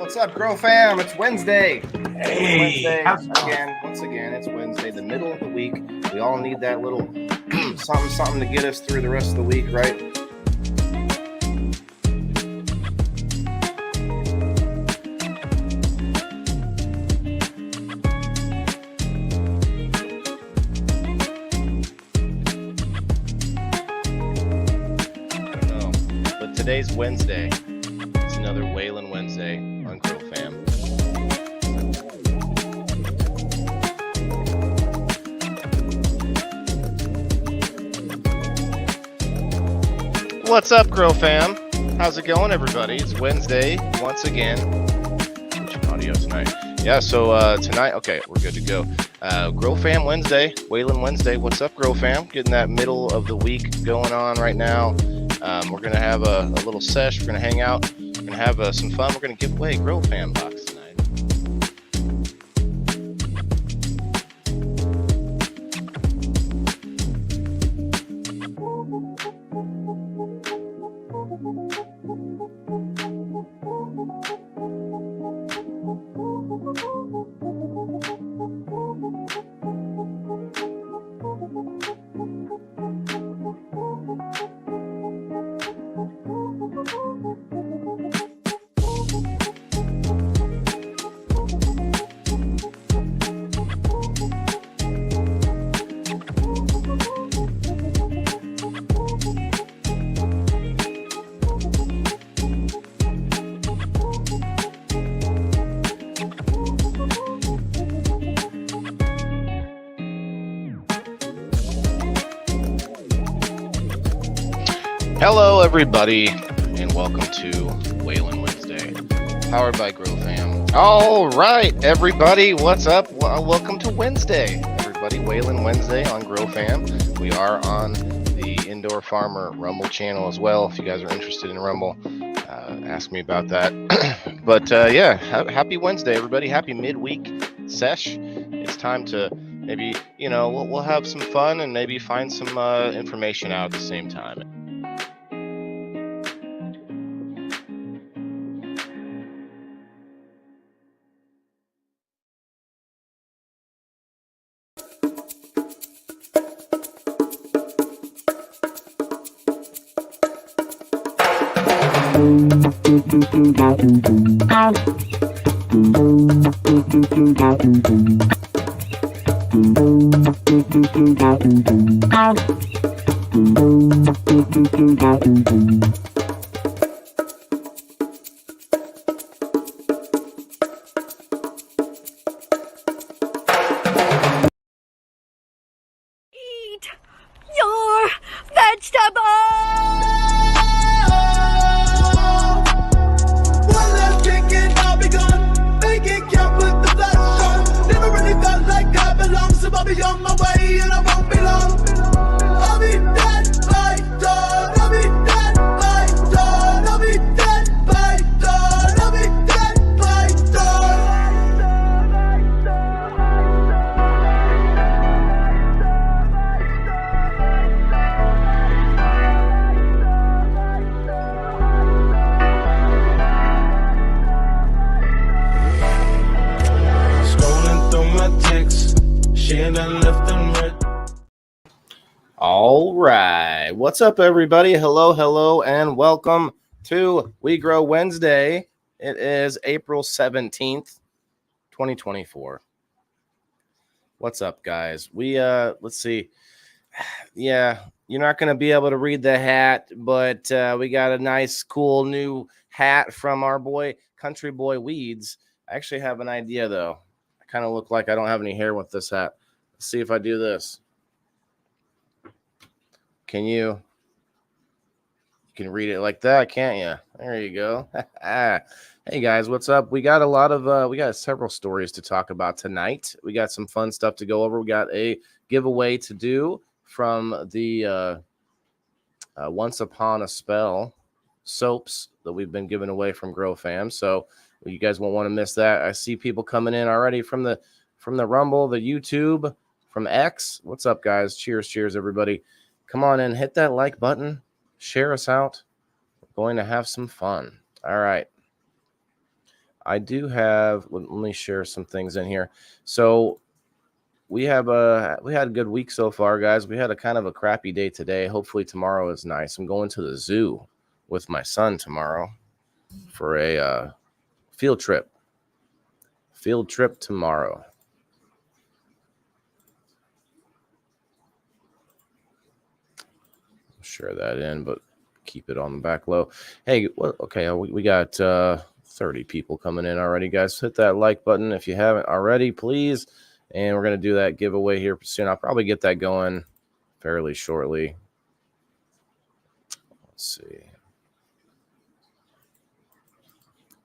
What's up, Grow Fam? It's Wednesday. Hey, Once again, it's Wednesday, the middle of the week. We all need that little something to get us through the rest of the week, right? I don't know, but today's Wednesday. It's another Whalen Wednesday on Grow Fam. What's up, Grow Fam? How's it going, everybody? It's Wednesday once again. Which audio tonight? Yeah, so tonight, okay, we're good to go. Grow Fam Wednesday, Whalen Wednesday. What's up, Grow Fam? Getting that middle of the week going on right now. We're gonna have a little sesh. We're gonna hang out. We're gonna have some fun. We're gonna give away Grow Fam box tonight. Hello, everybody, and welcome to Whalen Wednesday, powered by Grow Fam. All right, everybody, what's up? Welcome to Wednesday, everybody. Whalen Wednesday on Grow Fam. We are on the Indoor Farmer Rumble channel as well. If you guys are interested in Rumble, ask me about that. But yeah, happy Wednesday, everybody. Happy midweek sesh. It's time to maybe, we'll have some fun and maybe find some information out at the same time. Eat your vegetables! I'll be on my way and I won't be long. I'll be dead by dawn. I'll be dead by dawn. I'll be dead by dawn. I'll be dead by dawn. Scrolling through my texts. All right. What's up, everybody? Hello, and welcome to We Grow Wednesday. It is April 17th, 2024. What's up, guys? Let's see. Yeah, you're not going to be able to read the hat, but we got a nice, cool new hat from our boy, Country Boy Weeds. I actually have an idea, though. I kind of look like I don't have any hair with this hat. Let's see if I do this. You can read it like that, can't you? There you go. Hey guys, what's up? We got we got several stories to talk about tonight. We got some fun stuff to go over. We got a giveaway to do from the Once Upon a Spell soaps that we've been giving away from Grow Fam. So you guys won't want to miss that. I see people coming in already from the Rumble, the YouTube, from X. What's up, guys? Cheers, everybody. Come on in, hit that like button, share us out. We're going to have some fun. All right. I do have. Let me share some things in here. So we had a good week so far, guys. We had a kind of a crappy day today. Hopefully tomorrow is nice. I'm going to the zoo with my son tomorrow for a field trip. Field trip tomorrow. Share that in, but keep it on the back low. Hey, well, okay, we got 30 people coming in already, guys. Hit that like button if you haven't already, please. And we're going to do that giveaway here soon. I'll probably get that going fairly shortly. Let's see.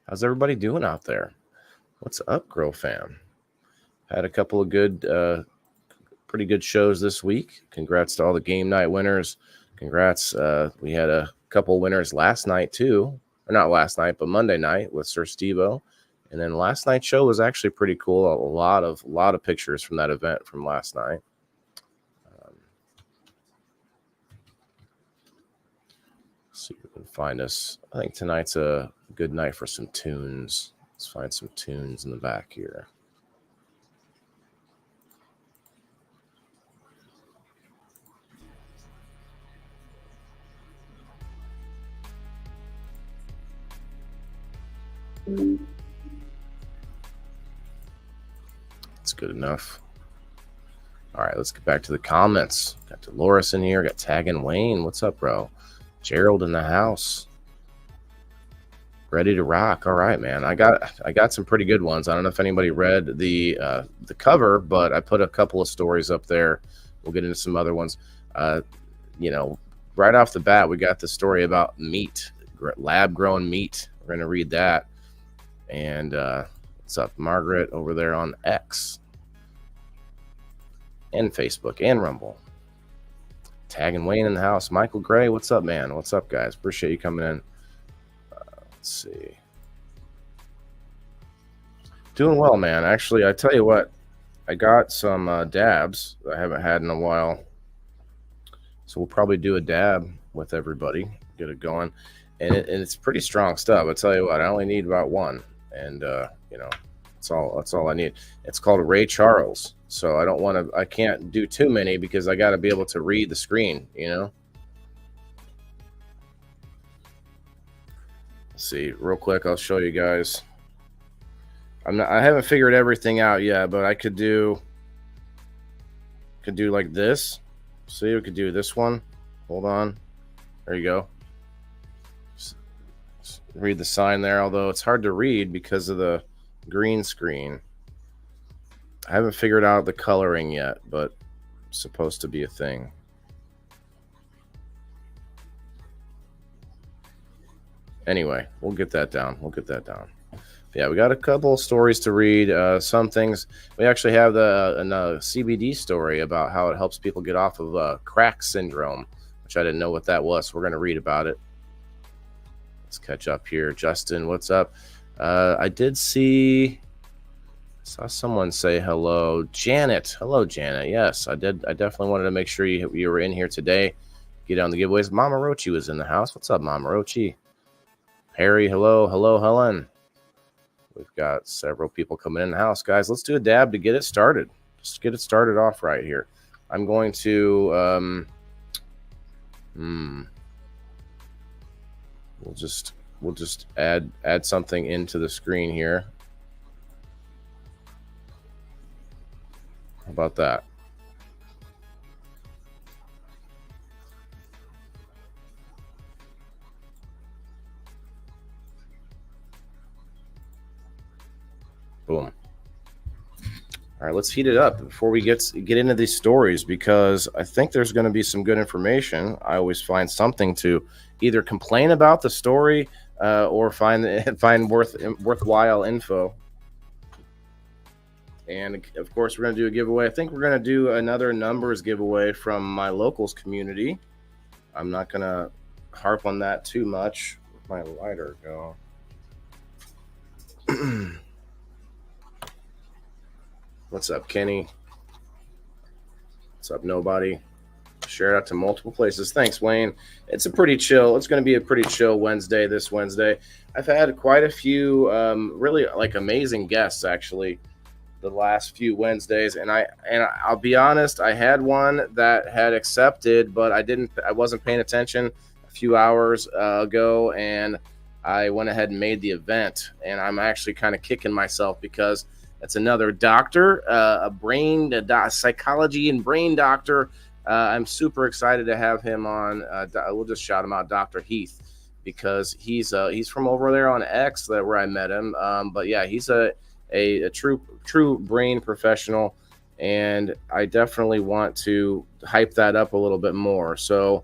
How's everybody doing out there? What's up, Grow Fam? Had a couple of good, pretty good shows this week. Congrats to all the game night winners. Congrats. We had a couple winners last night too. Or not last night, but Monday night with Sir Steve-O. And then last night's show was actually pretty cool. A lot of pictures from that event from last night. See if we can find us. I think tonight's a good night for some tunes. Let's find some tunes in the back here. That's good enough. All right, let's get back to the comments. Got Dolores in here. Got Tag and Wayne. What's up, bro? Gerald in the house. Ready to rock. All right, man. I got some pretty good ones. I don't know if anybody read the cover, but I put a couple of stories up there. We'll get into some other ones. Right off the bat, we got the story about meat, lab grown meat. We're going to read that. And what's up, Margaret, over there on X and Facebook and Rumble. Tag and Wayne in the house. Michael Gray, what's up, man? What's up, guys? Appreciate you coming in. Let's see. Doing well, man. Actually, I tell you what, I got some dabs that I haven't had in a while. So we'll probably do a dab with everybody, get it going. And it's pretty strong stuff. I tell you what, I only need about one. And, that's all I need. It's called Ray Charles. So I can't do too many because I got to be able to read the screen, Let's see, real quick, I'll show you guys. I haven't figured everything out yet, but I could do like this. See, we could do this one. Hold on. There you go. Just read the sign there, although it's hard to read because of the green screen. I haven't figured out the coloring yet, but it's supposed to be a thing. Anyway, we'll get that down. Yeah, we got a couple of stories to read. Some things we actually have a CBD story about how it helps people get off of crack syndrome, which I didn't know what that was. So we're going to read about it. Let's catch up here. Justin, what's up? I saw someone say hello. Janet. Hello, Janet. Yes, I did. I definitely wanted to make sure you were in here today. Get on the giveaways. Mama Rochi was in the house. What's up, Mama Rochi? Harry, hello. Hello, Helen. We've got several people coming in the house. Guys, let's do a dab to get it started. Just get it started off right here. I'm going to we'll just add something into the screen here. How about that? Boom. All right, let's heat it up before we get into these stories, because I think there's going to be some good information. I always find something to either complain about the story or find worthwhile info. And of course, we're going to do a giveaway. I think we're going to do another numbers giveaway from my locals community. I'm not going to harp on that too much. Where'd my lighter go? What's up, Kenny? What's up, nobody? Share it out to multiple places. Thanks, Wayne. It's going to be a pretty chill Wednesday this Wednesday. I've had quite a few really like amazing guests actually the last few Wednesdays, and I'll be honest, I had one that had accepted, but I wasn't paying attention a few hours ago, and I went ahead and made the event, and I'm actually kind of kicking myself because it's another doctor, a psychology and brain doctor. I'm super excited to have him on. We'll just shout him out, Dr. Heath, because he's from over there on X, where I met him. But yeah, he's a true brain professional, and I definitely want to hype that up a little bit more. So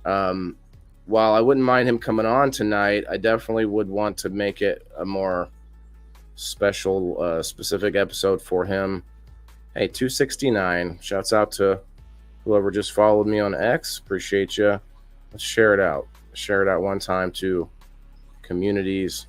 while I wouldn't mind him coming on tonight, I definitely would want to make it a more special specific episode for him. Hey, 269, shouts out to whoever just followed me on X. Appreciate you. Let's share it out one time to communities.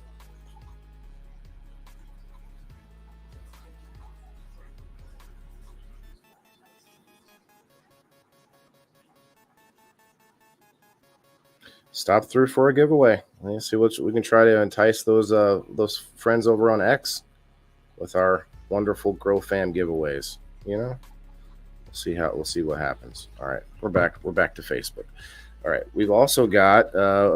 Stop through for a giveaway. Let's see what we can try to entice those friends over on X with our wonderful Grow Fam giveaways. You know, we'll see what happens. All right, we're back to Facebook. All right, we've also got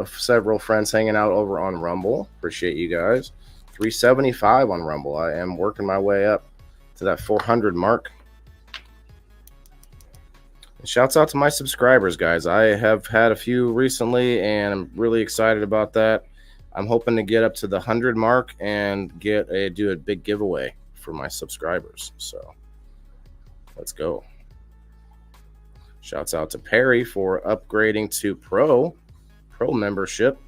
several friends hanging out over on Rumble. Appreciate you guys. 375 on Rumble. I am working my way up to that 400 mark. Shouts out to my subscribers, guys. I have had a few recently, and I'm really excited about that. I'm hoping to get up to the 100 mark and do a big giveaway for my subscribers. So let's go. Shouts out to Perry for upgrading to Pro membership.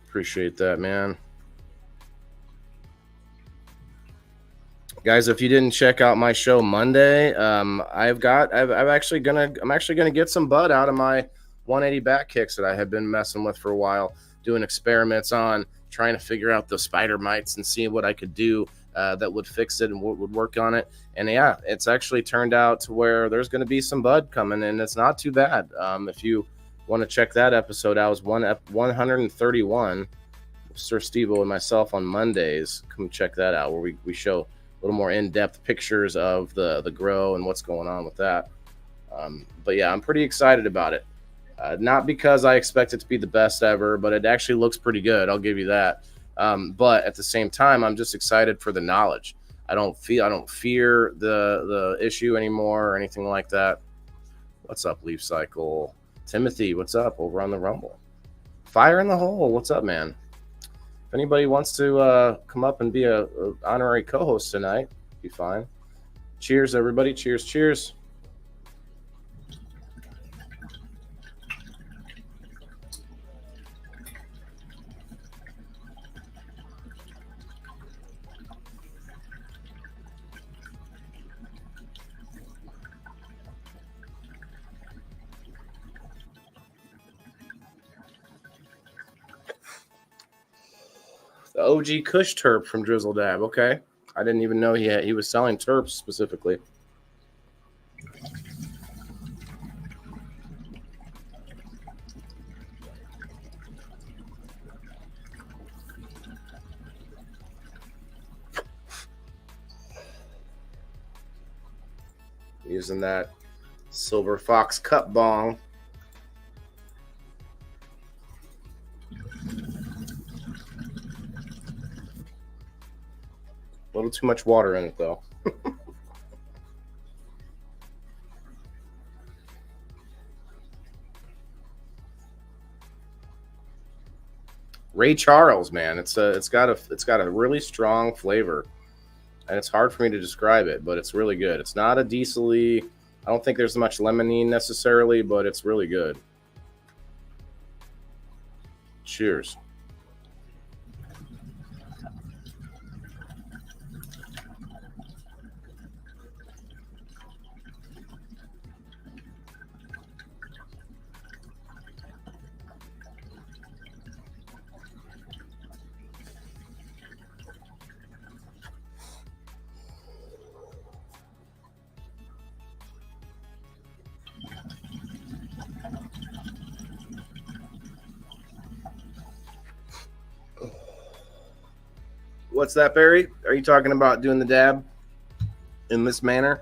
Appreciate that, man. Guys, if you didn't check out my show Monday, I'm actually gonna get some bud out of my 180 back kicks that I had been messing with for a while, doing experiments on trying to figure out the spider mites and seeing what I could do that would fix it and what would work on it. And yeah, it's actually turned out to where there's going to be some bud coming, and it's not too bad. If you want to check that episode out, it was 131. Sir Steve-O and myself on Mondays. Come check that out, where we show a little more in-depth pictures of the grow and what's going on with that. But yeah, I'm pretty excited about it. Not because I expect it to be the best ever, but it actually looks pretty good. I'll give you that. But at the same time, I'm just excited for the knowledge. I don't fear the issue anymore or anything like that. What's up, Leaf Cycle? Timothy, what's up over on the Rumble? Fire in the Hole, what's up, man? If anybody wants to come up and be a honorary co-host tonight, be fine. Cheers, everybody. Cheers. The OG Kush Terp from Drizzle Dab. Okay. I didn't even know he was selling terps specifically. Using that Silver Fox Cup Bong. A little too much water in it, though. Ray Charles, man, it's got a really strong flavor, and it's hard for me to describe it, but it's really good. It's not a diesely. I don't think there's much lemonine necessarily, but it's really good. Cheers. What's that, Barry? Are you talking about doing the dab in this manner?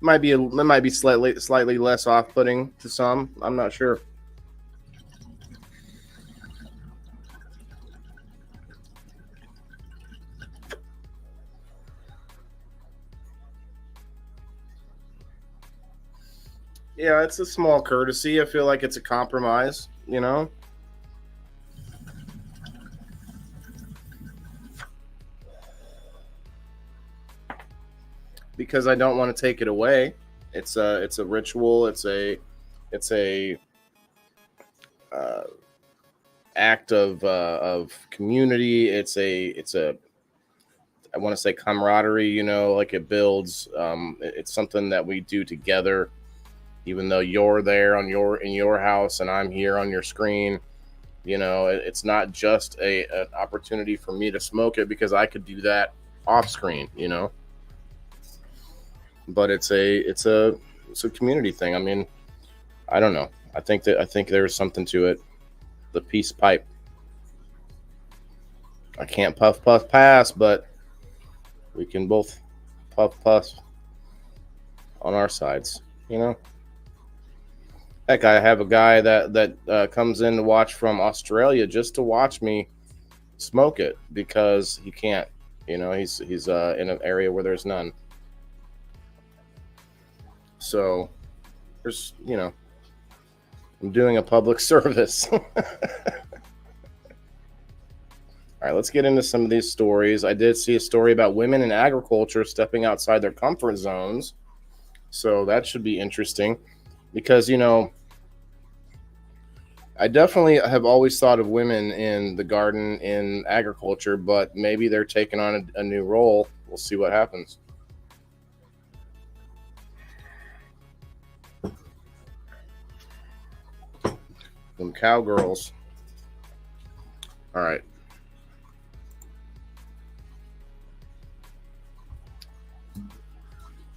It might be slightly less off-putting to some. I'm not sure. Yeah, it's a small courtesy. I feel like it's a compromise, you know? Because I don't want to take it away. It's a ritual. It's a uh, act of community. It's a I want to say camaraderie. You know, like it builds. It's something that we do together. Even though you're there in your house and I'm here on your screen, you know, it's not just an opportunity for me to smoke it because I could do that off screen, you know. But it's a community thing. I mean, I don't know. I think there's something to it. The peace pipe. I can't puff pass, but we can both puff on our sides, you know. Heck, I have a guy that comes in to watch from Australia just to watch me smoke it because he can't. You know, he's in an area where there's none. So there's, you know, I'm doing a public service. All right, let's get into some of these stories. I did see a story about women in agriculture stepping outside their comfort zones. So that should be interesting because, you know, I definitely have always thought of women in the garden in agriculture, but maybe they're taking on a new role. We'll see what happens. Them cowgirls. All right.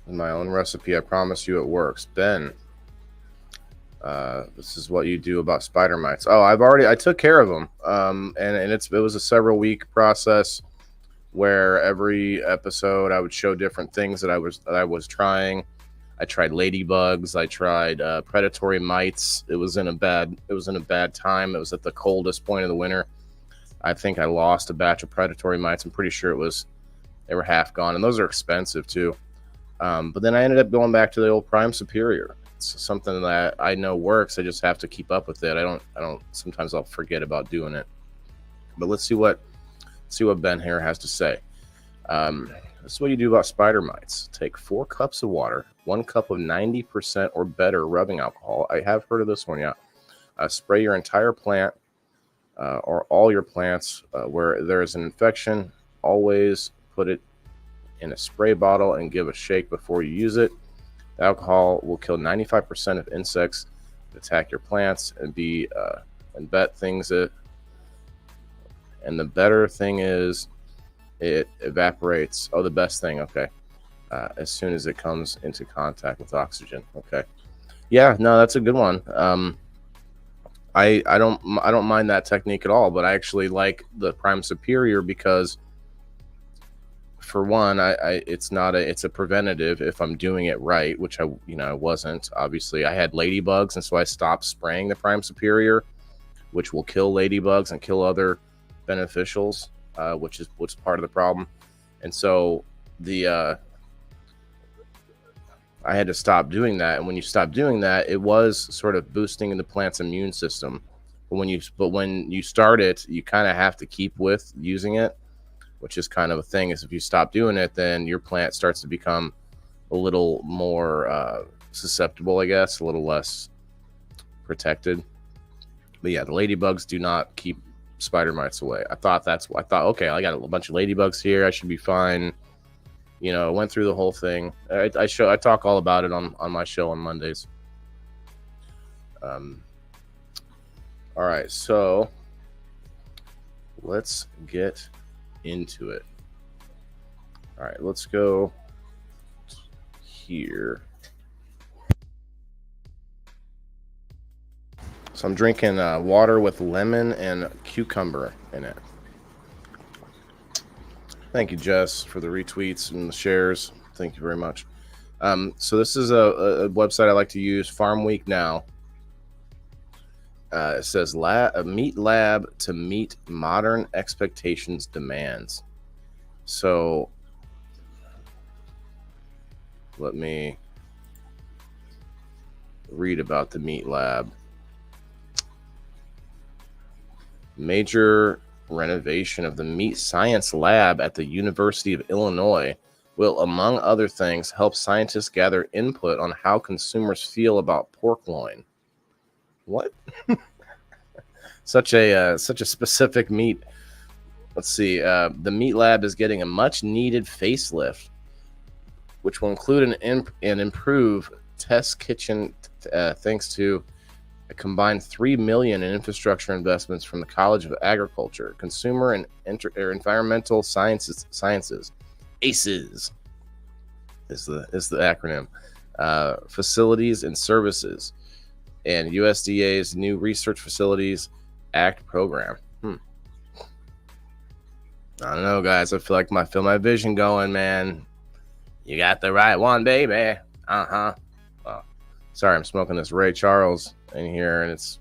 In my own recipe, I promise you it works. Ben, this is what you do about spider mites. Oh, I took care of them. And it was a several week process where every episode I would show different things that I was trying. I tried ladybugs. I tried predatory mites. It was in a bad time. It was at the coldest point of the winter. I think I lost a batch of predatory mites. I'm pretty sure they were half gone, and those are expensive too. But then I ended up going back to the old Prime Superior. It's something that I know works. I just have to keep up with it. I don't. Sometimes I'll forget about doing it. But let's see what Ben here has to say. This is what you do about spider mites. Take 4 cups of water, 1 cup of 90% or better rubbing alcohol. I have heard of this one, yeah. Spray your entire plant or all your plants where there is an infection. Always put it in a spray bottle and give a shake before you use it. The alcohol will kill 95% of insects that attack your plants and and the better thing is it evaporates. Oh, the best thing. Okay. As soon as it comes into contact with oxygen. Okay. Yeah, no, that's a good one. I don't mind that technique at all, but I actually like the Prime Superior because, for one, it's a preventative if I'm doing it right, which I wasn't. Obviously, I had ladybugs, and so I stopped spraying the Prime Superior, which will kill ladybugs and kill other beneficials, which is part of the problem. And so I had to stop doing that. And when you stop doing that, it was sort of boosting the plant's immune system. But when you start it, you kind of have to keep with using it, which is kind of a thing. Is if you stop doing it, then your plant starts to become a little more susceptible, I guess, a little less protected. But yeah, the ladybugs do not keep spider mites away. I thought, okay, I got a bunch of ladybugs here. I should be fine. You know, I went through the whole thing. I talk all about it on my show on Mondays. All right, so let's get into it. All right, let's go here. So I'm drinking water with lemon and cucumber in it. Thank you, Jess, for the retweets and the shares. Thank you very much. So this is a website I like to use, Farm Week Now. It says a meat lab to meet modern expectations demands. So let me read about the meat lab. Major renovation of the meat science lab at the University of Illinois will, among other things, help scientists gather input on how consumers feel about pork loin. What? Such a specific meat. Let's see. The meat lab is getting a much needed facelift, which will include an improved test kitchen, thanks to a combined $3 million in infrastructure investments from the College of Agriculture, Consumer and Environmental Sciences, ACES is the acronym. Facilities and services, and USDA's new Research Facilities Act program. I don't know, guys. I feel my vision going, man. You got the right one, baby. Oh, sorry, I'm smoking this Ray Charles in here, and it's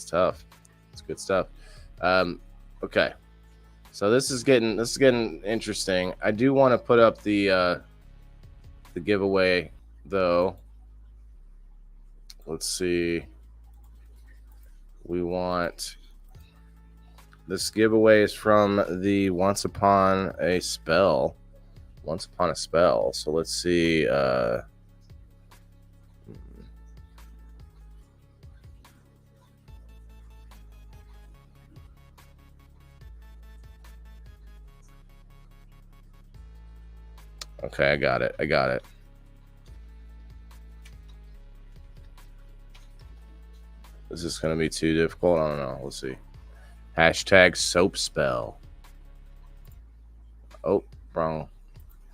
tough. It's good stuff. Okay, so this is getting interesting. I do want to put up the giveaway though. Let's see. We want this giveaway is from the Once Upon a Spell. So let's see. Okay, I got it. Is this going to be too difficult? I don't know. Let's see. Hashtag soap spell. Oh, wrong.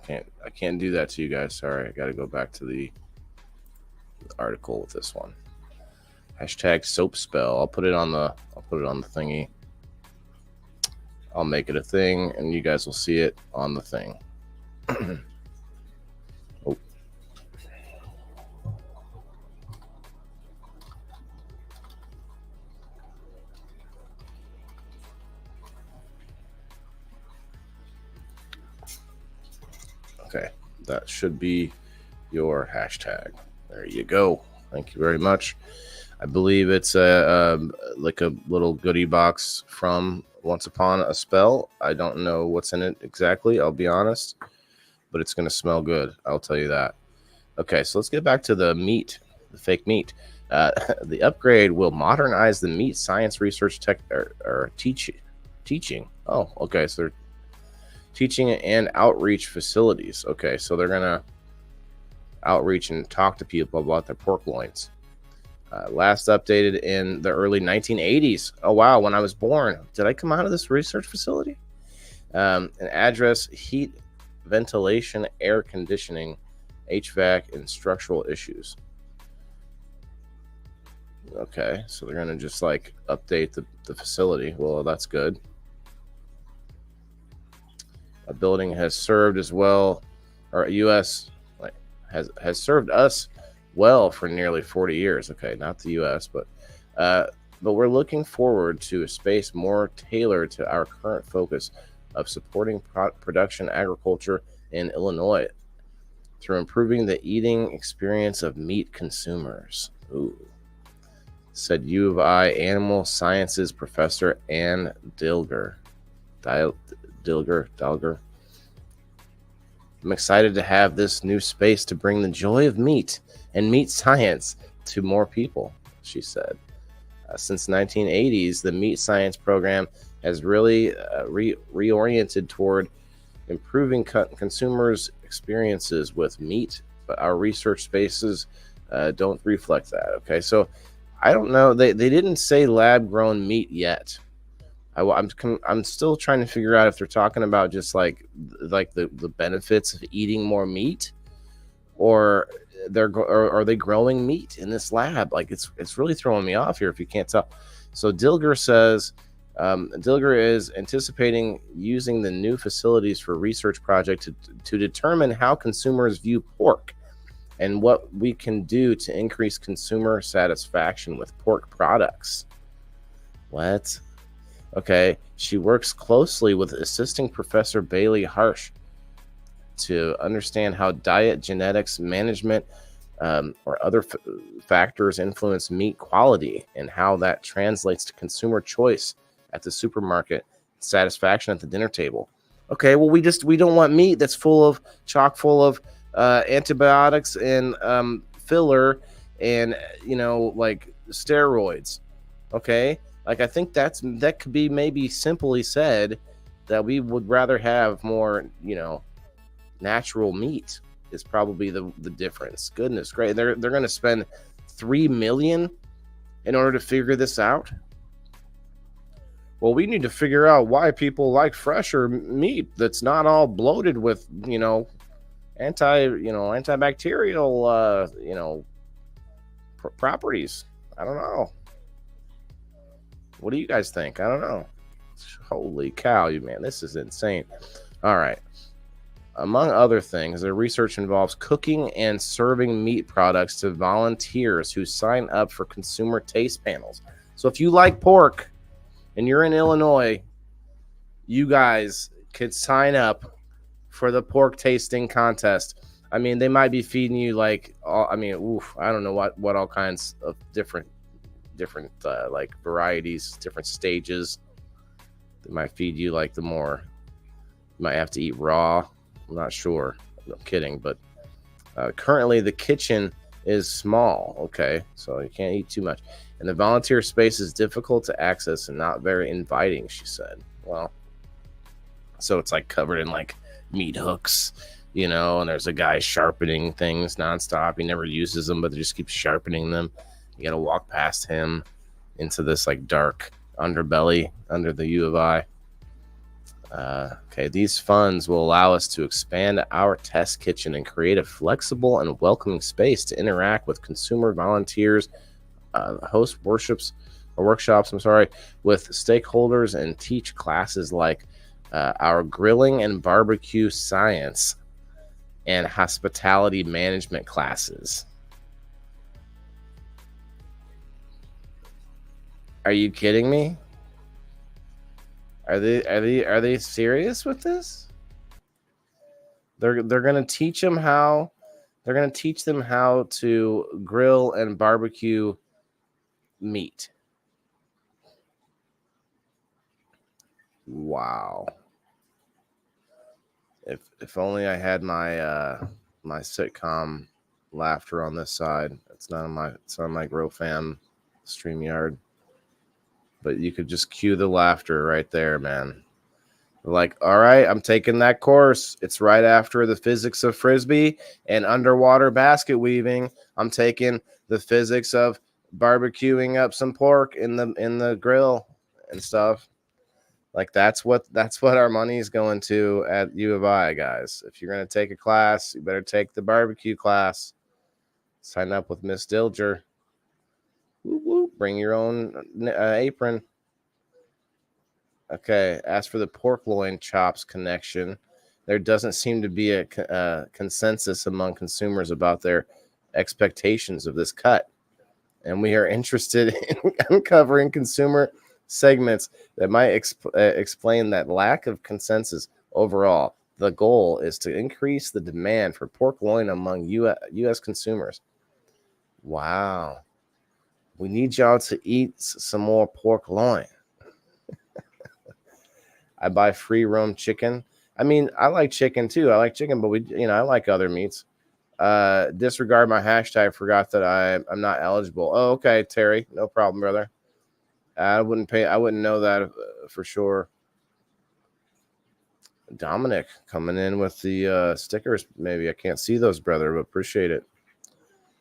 I can't do that to you guys. Sorry. I got to go back to the article with this one. Hashtag soap spell. I'll put it on the thingy. I'll make it a thing, and you guys will see it on the thing. Oh. Okay, that should be your hashtag. There you go. Thank you very much. I believe it's like a little goodie box from Once Upon a Spell. I don't know what's in it exactly, I'll be honest, but it's going to smell good. I'll tell you that. Okay, so let's get back to the meat, the fake meat. The upgrade will modernize the meat science research teaching. Oh, okay, so they're teaching and outreach facilities. Okay, so they're going to outreach and talk to people about their pork loins. Last updated in the early 1980s. Oh, wow, when I was born. Did I come out of this research facility? An address, heat, ventilation, air conditioning, HVAC, and structural issues. Okay, so they're going to just like update the facility. Well, that's good. A building has served as well, or U.S. has served us well for nearly 40 years. Okay, not the U.S., but we're looking forward to a space more tailored to our current focus of supporting production agriculture in Illinois through improving the eating experience of meat consumers. Ooh. Said U of I Animal Sciences Professor Ann Dilger. Dilger. I'm excited to have this new space to bring the joy of meat and meat science to more people, she said. Since 1980s, the meat science program has really reoriented toward improving consumers' experiences with meat, but our research spaces don't reflect that. Okay, so I don't know. They didn't say lab-grown meat yet. I'm still trying to figure out if they're talking about just like the benefits of eating more meat, or are they growing meat in this lab? Like it's really throwing me off here if you can't tell. So Dilger says Dilger is anticipating using the new facilities for research project to determine how consumers view pork and what we can do to increase consumer satisfaction with pork products. What? Okay. She works closely with assisting Professor Bailey Harsh to understand how diet, genetics, management, or other factors influence meat quality and how that translates to consumer choice at the supermarket, satisfaction at the dinner table. Okay, well, we don't want meat that's chock full of antibiotics and filler and like steroids. Okay, like I think that could be maybe simply said that we would rather have more natural meat is probably the difference. Goodness great, they're going to spend $3 million in order to figure this out. Well, we need to figure out why people like fresher meat that's not all bloated with antibacterial properties. I don't know. What do you guys think? I don't know. Holy cow, you man, this is insane. All right. Among other things, the research involves cooking and serving meat products to volunteers who sign up for consumer taste panels. So if you like pork and you're in Illinois, you guys could sign up for the pork tasting contest. I mean, they might be feeding you I don't know what all kinds of different like varieties, different stages. They might feed you like the more. You might have to eat raw. I'm not sure. I'm kidding, but currently the kitchen is small. Okay, so you can't eat too much, and the volunteer space is difficult to access and not very inviting, she said. Well, so it's like covered in like meat hooks, and there's a guy sharpening things nonstop. He never uses them, but they just keep sharpening them. You got to walk past him into this like dark underbelly under the U of I. Okay, these funds will allow us to expand our test kitchen and create a flexible and welcoming space to interact with consumer volunteers, host workshops with stakeholders, and teach classes like our grilling and barbecue science and hospitality management classes. Are you kidding me? Are they serious with this? They're gonna teach them how. They're gonna teach them how to grill and barbecue meat. Wow. If only I had my my sitcom laughter on this side. It's not on my Grow Fam StreamYard. But you could just cue the laughter right there, man. Like, all right, I'm taking that course. It's right after the physics of frisbee and underwater basket weaving. I'm taking the physics of barbecuing up some pork in the grill and stuff. Like that's what our money is going to at U of I, guys. If you're gonna take a class, you better take the barbecue class. Sign up with Miss Dilger. Woo woo. Bring your own apron. Okay, as for the pork loin chops connection, there doesn't seem to be a consensus among consumers about their expectations of this cut. And we are interested in uncovering consumer segments that might explain that lack of consensus overall. The goal is to increase the demand for pork loin among U.S. consumers. Wow. We need y'all to eat some more pork loin. I buy free roam chicken. I mean, I like chicken too. I like chicken, but I like other meats. Disregard my hashtag. Forgot that I'm not eligible. Oh, okay, Terry. No problem, brother. I wouldn't know that for sure. Dominic coming in with the stickers. Maybe I can't see those, brother, but appreciate it.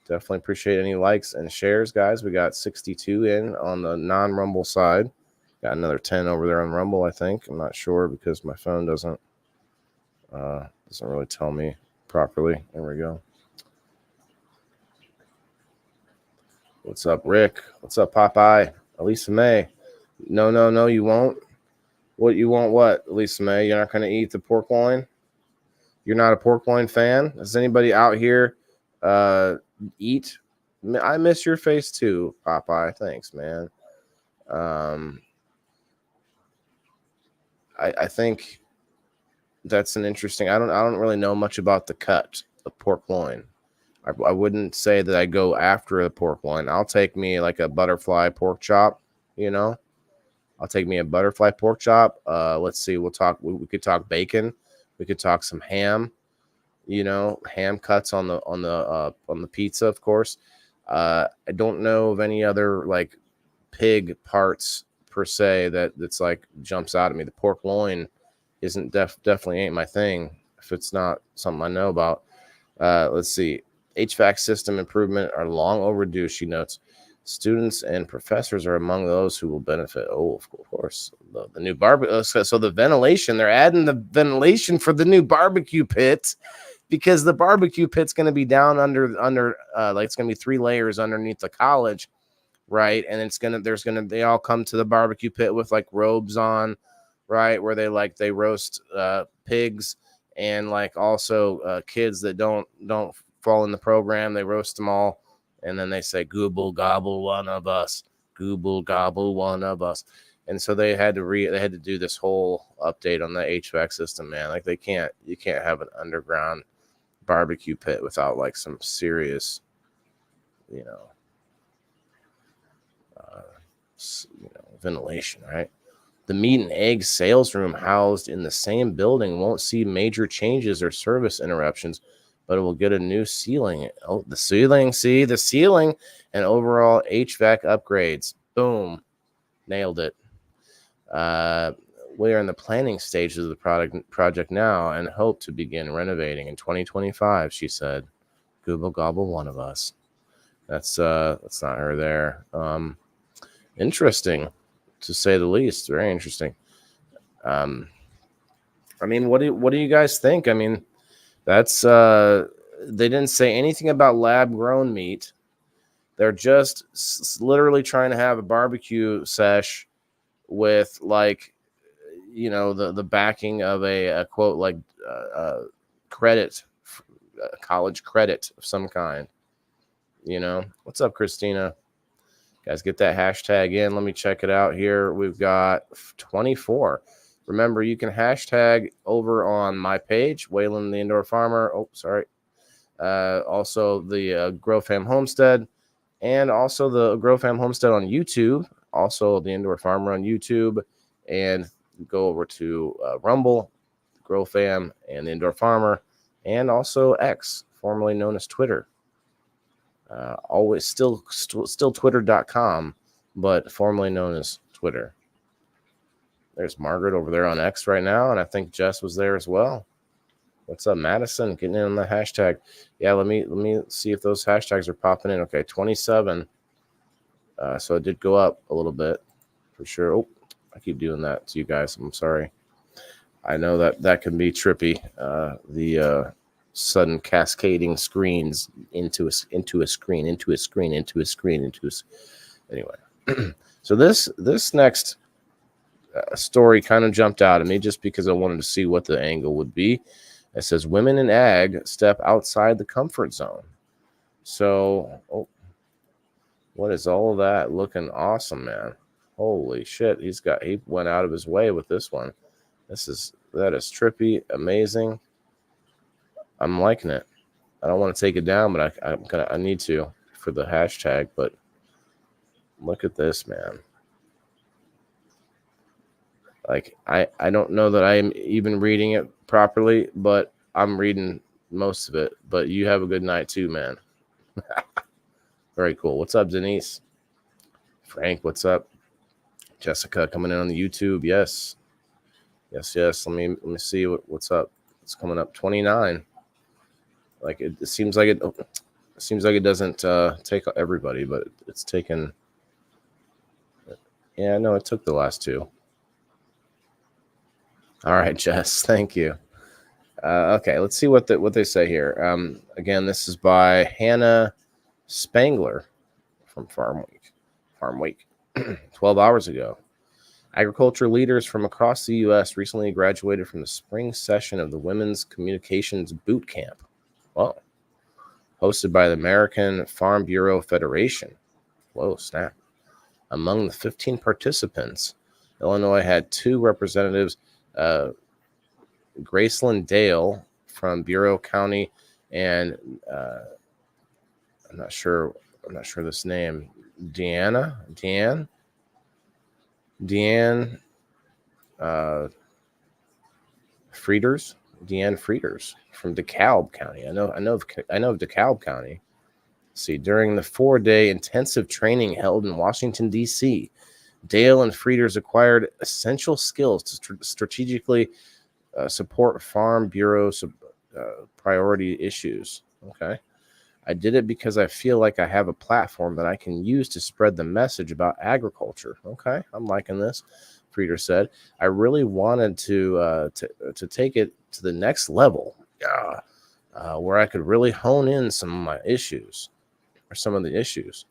Definitely appreciate any likes and shares, guys. We got 62 in on the non-Rumble side. Got another 10 over there on Rumble, I think. I'm not sure because my phone doesn't really tell me properly. There we go. What's up, Rick? What's up, Popeye? Elisa May. No, you won't. What you won't? What, Elisa May? You're not going to eat the pork loin? You're not a pork loin fan? Does anybody out here eat? I miss your face too, Popeye. Thanks, man. I think that's an interesting. I don't really know much about the cut of pork loin. I wouldn't say that I go after a pork loin. I'll take me like a butterfly pork chop. I'll take me a butterfly pork chop. Let's see. We'll talk. We could talk bacon. We could talk some ham. Ham cuts on the pizza, of course. I don't know of any other like pig parts per se that's like jumps out at me. The pork loin isn't definitely ain't my thing if it's not something I know about. Let's see. HVAC system improvement are long overdue, she notes. Students and professors are among those who will benefit. Oh, of course. The new barbecue. So the ventilation, they're adding the ventilation for the new barbecue pit because the barbecue pit's going to be down under like it's going to be 3 layers underneath the college, right? And they all come to the barbecue pit with like robes on, right? Where they roast pigs and like also kids that don't fall in the program. They roast them all. And then they say, "Gooble gobble one of us, gooble gobble one of us." And so they had to do this whole update on the HVAC system, man. Like you can't have an underground barbecue pit without like some serious, ventilation, right? The meat and egg sales room housed in the same building won't see major changes or service interruptions, but it will get a new ceiling. Oh, the ceiling. See, the ceiling and overall HVAC upgrades. Boom. Nailed it. We are in the planning stages of the project now and hope to begin renovating in 2025, she said. Google gobble one of us. That's not her there. Interesting, to say the least. Very interesting. I mean, what do you guys think? I mean, that's they didn't say anything about lab grown meat. They're just literally trying to have a barbecue sesh with like, the backing of a quote like credit, college credit of some kind. What's up, Christina? Guys, get that hashtag in. Let me check it out here. We've got 24. Remember, you can hashtag over on my page, Waylon the Indoor Farmer. Oh, sorry. Also, the Grow Fam Homestead, and also the Grow Fam Homestead on YouTube. Also, the Indoor Farmer on YouTube. And go over to Rumble, Grow Fam, and the Indoor Farmer, and also X, formerly known as Twitter. Always still twitter.com, but formerly known as Twitter. There's Margaret over there on X right now, and I think Jess was there as well. What's up, Madison? Getting in on the hashtag. Yeah, let me see if those hashtags are popping in. Okay, 27. So it did go up a little bit for sure. Oh, I keep doing that to you guys. I'm sorry. I know that can be trippy. The sudden cascading screens into a screen. Anyway, so this next story kind of jumped out at me just because I wanted to see what the angle would be. It says women in ag step outside the comfort zone. So, what is all of that? Looking awesome, man. Holy shit. He went out of his way with this one. That is trippy, amazing. I'm liking it. I don't want to take it down, but I need to for the hashtag. But look at this, man. Like I don't know that I'm even reading it properly, but I'm reading most of it. But you have a good night too, man. Very cool. What's up, Denise? Frank, what's up? Jessica coming in on the YouTube. Yes. Let me see what's up. It's coming up 29. Like it seems like it doesn't take everybody, but it's taken. Yeah, no, it took the last 2. All right, Jess, thank you. Okay, let's see what they say here. Again, this is by Hannah Spangler from Farm Week. 12 hours ago. Agriculture leaders from across the U.S. recently graduated from the spring session of the Women's Communications Boot Camp. Whoa. Hosted by the American Farm Bureau Federation. Whoa, snap. Among the 15 participants, Illinois had 2 representatives, Graceland Dale from Bureau County, and I'm not sure this name, Deanne Frieders from DeKalb County. I know of DeKalb County. See, during the 4-day intensive training held in Washington, D.C., Dale and Frieders acquired essential skills to strategically support Farm Bureau priority issues. Okay. I did it because I feel like I have a platform that I can use to spread the message about agriculture. Okay, I'm liking this, Frieder said. I really wanted to take it to the next level, where I could really hone in some of my issues, or some of the issues,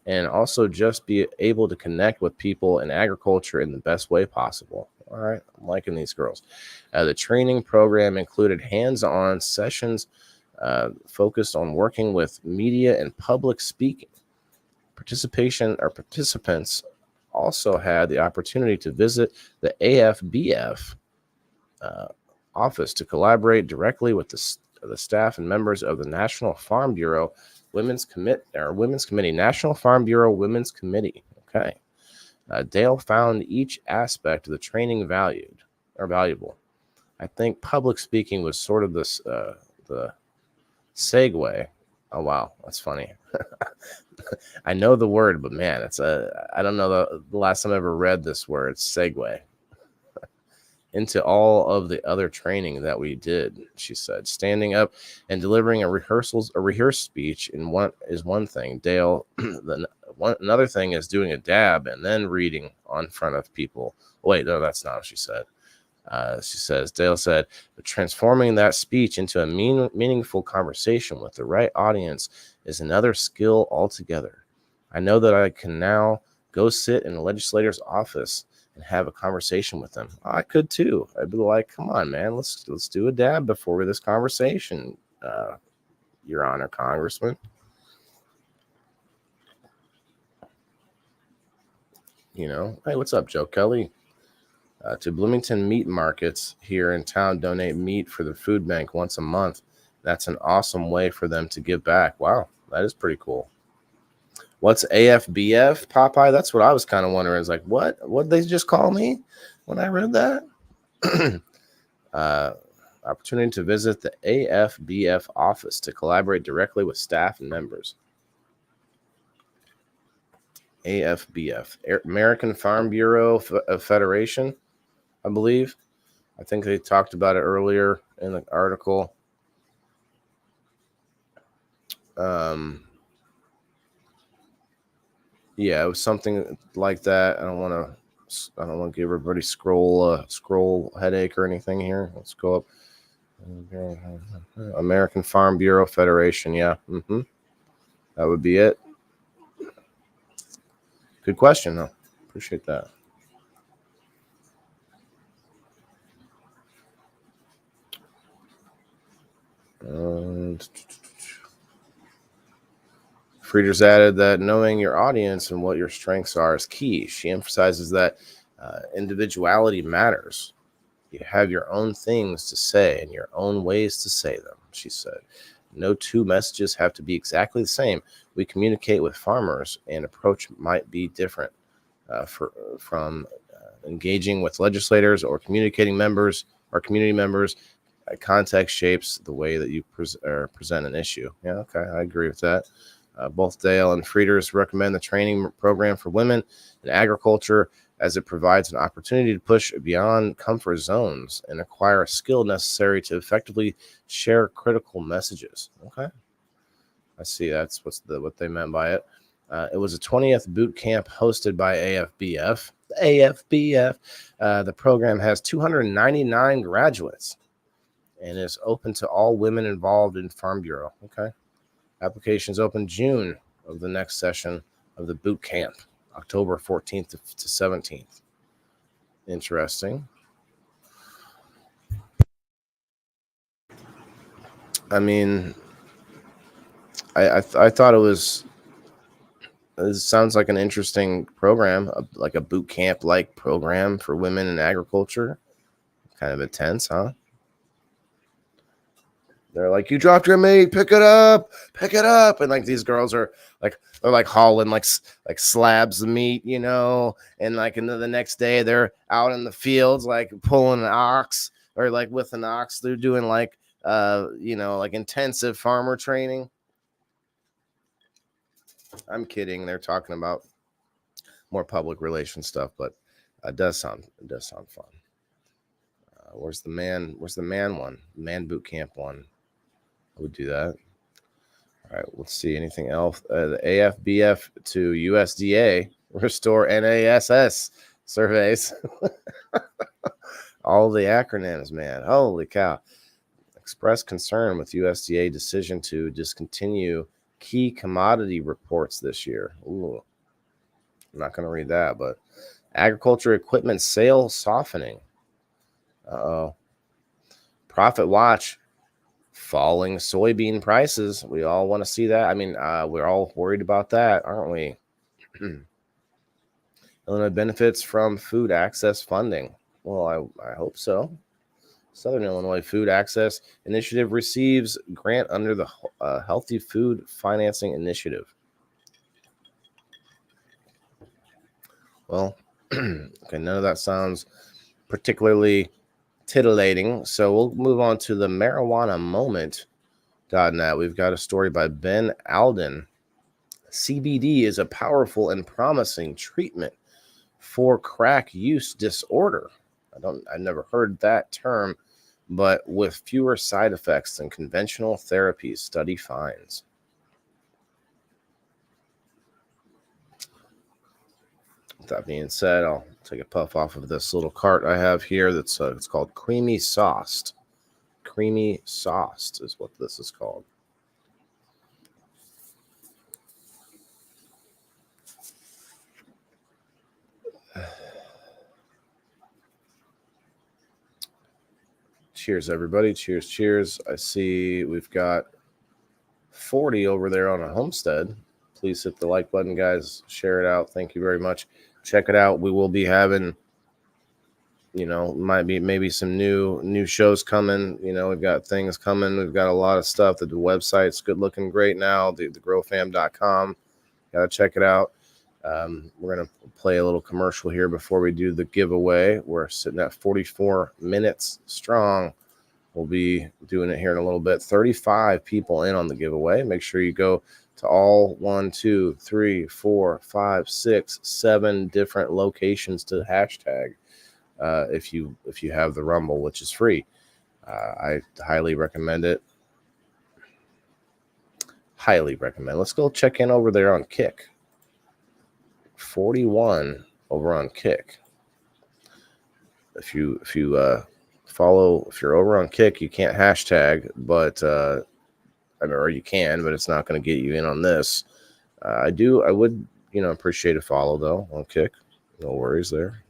and also just be able to connect with people in agriculture in the best way possible. All right, I'm liking these girls. The training program included hands-on sessions focused on working with media and public speaking. Participants also had the opportunity to visit the AFBF office to collaborate directly with the staff and members of the National Farm Bureau Women's Committee, National Farm Bureau Women's Committee. Okay. Dale found each aspect of the training valuable. I think public speaking was sort of the segue. Oh wow, that's funny. I know the word, but man, it's I don't know the last time I ever read this word. Segue into all of the other training that we did. She said, standing up and delivering a rehearsed speech is one thing. Dale, another thing is doing a dab and then reading on front of people. Wait, no, that's not what she said. Dale said, transforming that speech into a meaningful conversation with the right audience is another skill altogether. I know that I can now go sit in a legislator's office and have a conversation with them. I could too. I'd be like, come on, man, let's do a dab before this conversation, Your Honor, Congressman. You know, hey, what's up, Joe Kelly? To Bloomington meat markets here in town, donate meat for the food bank once a month. That's an awesome way for them to give back. Wow, that is pretty cool. What's AFBF, Popeye? That's what I was kind of wondering. Is like, what did they just call me when I read that? Opportunity to visit the AFBF office to collaborate directly with staff and members. AFBF, American Farm Bureau Federation, I believe. I think they talked about it earlier in the article. Yeah, it was something like that. I don't want to give everybody scroll headache or anything here. Let's go up. American Farm Bureau Federation. Yeah, that would be it. Good question, though. Appreciate that. Frieders added that knowing your audience and what your strengths are is key. She emphasizes that individuality matters. You have your own things to say and your own ways to say them, she said. No two messages have to be exactly the same. We communicate with farmers, and approach might be different from engaging with legislators or communicating members or community members. Context shapes the way that you present an issue. Yeah, okay, I agree with that. Both Dale and Frieders recommend the training program for women in agriculture, as it provides an opportunity to push beyond comfort zones and acquire a skill necessary to effectively share critical messages. Okay, I see. That's what they meant by it. It was a 20th boot camp hosted by AFBF. The program has 299 graduates and is open to all women involved in Farm Bureau. Okay. Applications open June of the next session of the boot camp, October 14th to 17th. Interesting. I mean, I thought it sounds like an interesting program, like a boot camp like program for women in agriculture. Kind of intense, huh? They're like, you dropped your meat, pick it up, and like these girls are like, they're like hauling like slabs of meat, you know, and like and then the next day they're out in the fields like pulling an ox or like with an ox. They're doing like you know, like intensive farmer training. I'm kidding. They're talking about more public relations stuff, but it does sound fun. Where's the man one? Man boot camp one. I would do that. All right, let's see. Anything else? The AFBF to USDA restore NASS surveys. All the acronyms, man. Holy cow. Express concern with USDA decision to discontinue key commodity reports this year. Ooh, I'm not going to read that, but agriculture equipment sales softening. Uh-oh. Profit watch. Falling soybean prices. We all want to see that. I mean, we're all worried about that, aren't we? Illinois benefits from food access funding. Well, I hope so. Southern Illinois Food Access Initiative receives grant under the Healthy Food Financing Initiative. Well, okay, none of that sounds particularly titillating. So we'll move on to the marijuana moment.net. We've got a story by Ben Alden. CBD is a powerful and promising treatment for crack use disorder. I never heard that term, but with fewer side effects than conventional therapies, study finds. With that being said, I'll take a puff off of this little cart I have here. That's it's called Creamy Sauced. Creamy Sauced is what this is called. Cheers, everybody. Cheers. I see we've got 40 over there on a homestead. Please hit the like button, guys. Share it out. Thank you very much. Check it out. We will be having, maybe some new shows coming. We've got things coming. We've got a lot of stuff. The website's good looking great now. thegrowfam.com. Got to check it out. We're going to play a little commercial here before we do the giveaway. We're sitting at 44 minutes strong. We'll be doing it here in a little bit. 35 people in on the giveaway. Make sure you go to all 1, 2, 3, 4, 5, 6, 7 different locations to hashtag if you have the Rumble, which is free. I highly recommend it. Highly recommend. Let's go check in over there on Kick. 41 over on Kick. If you follow, if you're over on Kick, you can't hashtag, but or you can, but it's not going to get you in on this. I would appreciate a follow though on Kick. No worries there.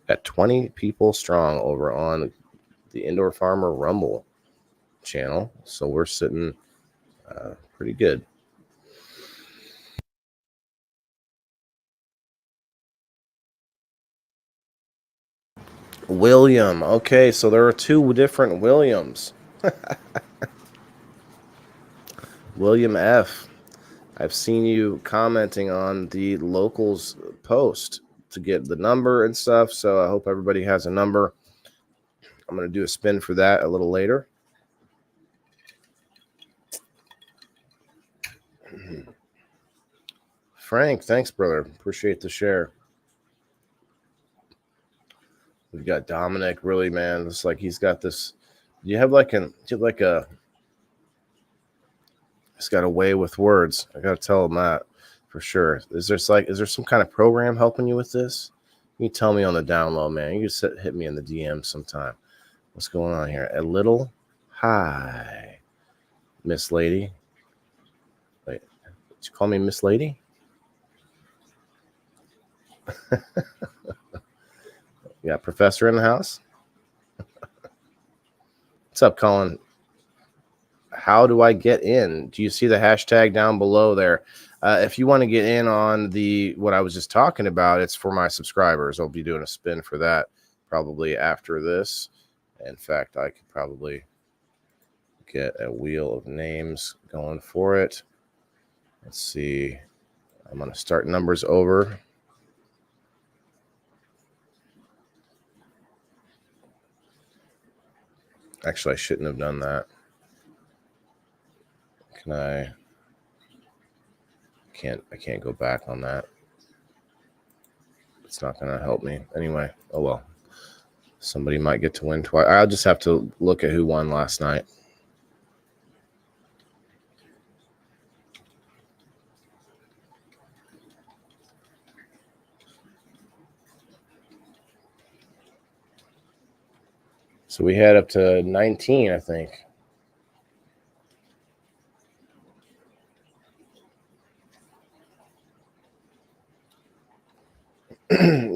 Got 20 people strong over on the Indoor Farmer Rumble channel, so we're sitting pretty good. William. Okay, so there are 2 different Williams. William F. I've seen you commenting on the locals post to get the number and stuff, so I hope everybody has a number. I'm going to do a spin for that a little later. Frank, thanks, brother. Appreciate the share. We've got Dominic, really, man. It's like he's got this. He's got a way with words. I gotta tell him that for sure. Is there some kind of program helping you with this? You tell me on the down low, man. You just hit me in the DM sometime. What's going on here? A little hi, Miss Lady. Wait, Did you call me Miss Lady? Yeah, Professor in the house. What's up, Colin? How do I get in? Do you see the hashtag down below there? If you want to get in on what I was just talking about, it's for my subscribers. I'll be doing a spin for that probably after this. In fact, I could probably get a wheel of names going for it. Let's see. I'm going to start numbers over. Actually, I shouldn't have done that. I can't go back on that. It's not going to help me. Anyway, oh well. Somebody might get to win twice. I'll just have to look at who won last night. So we had up to 19, I think.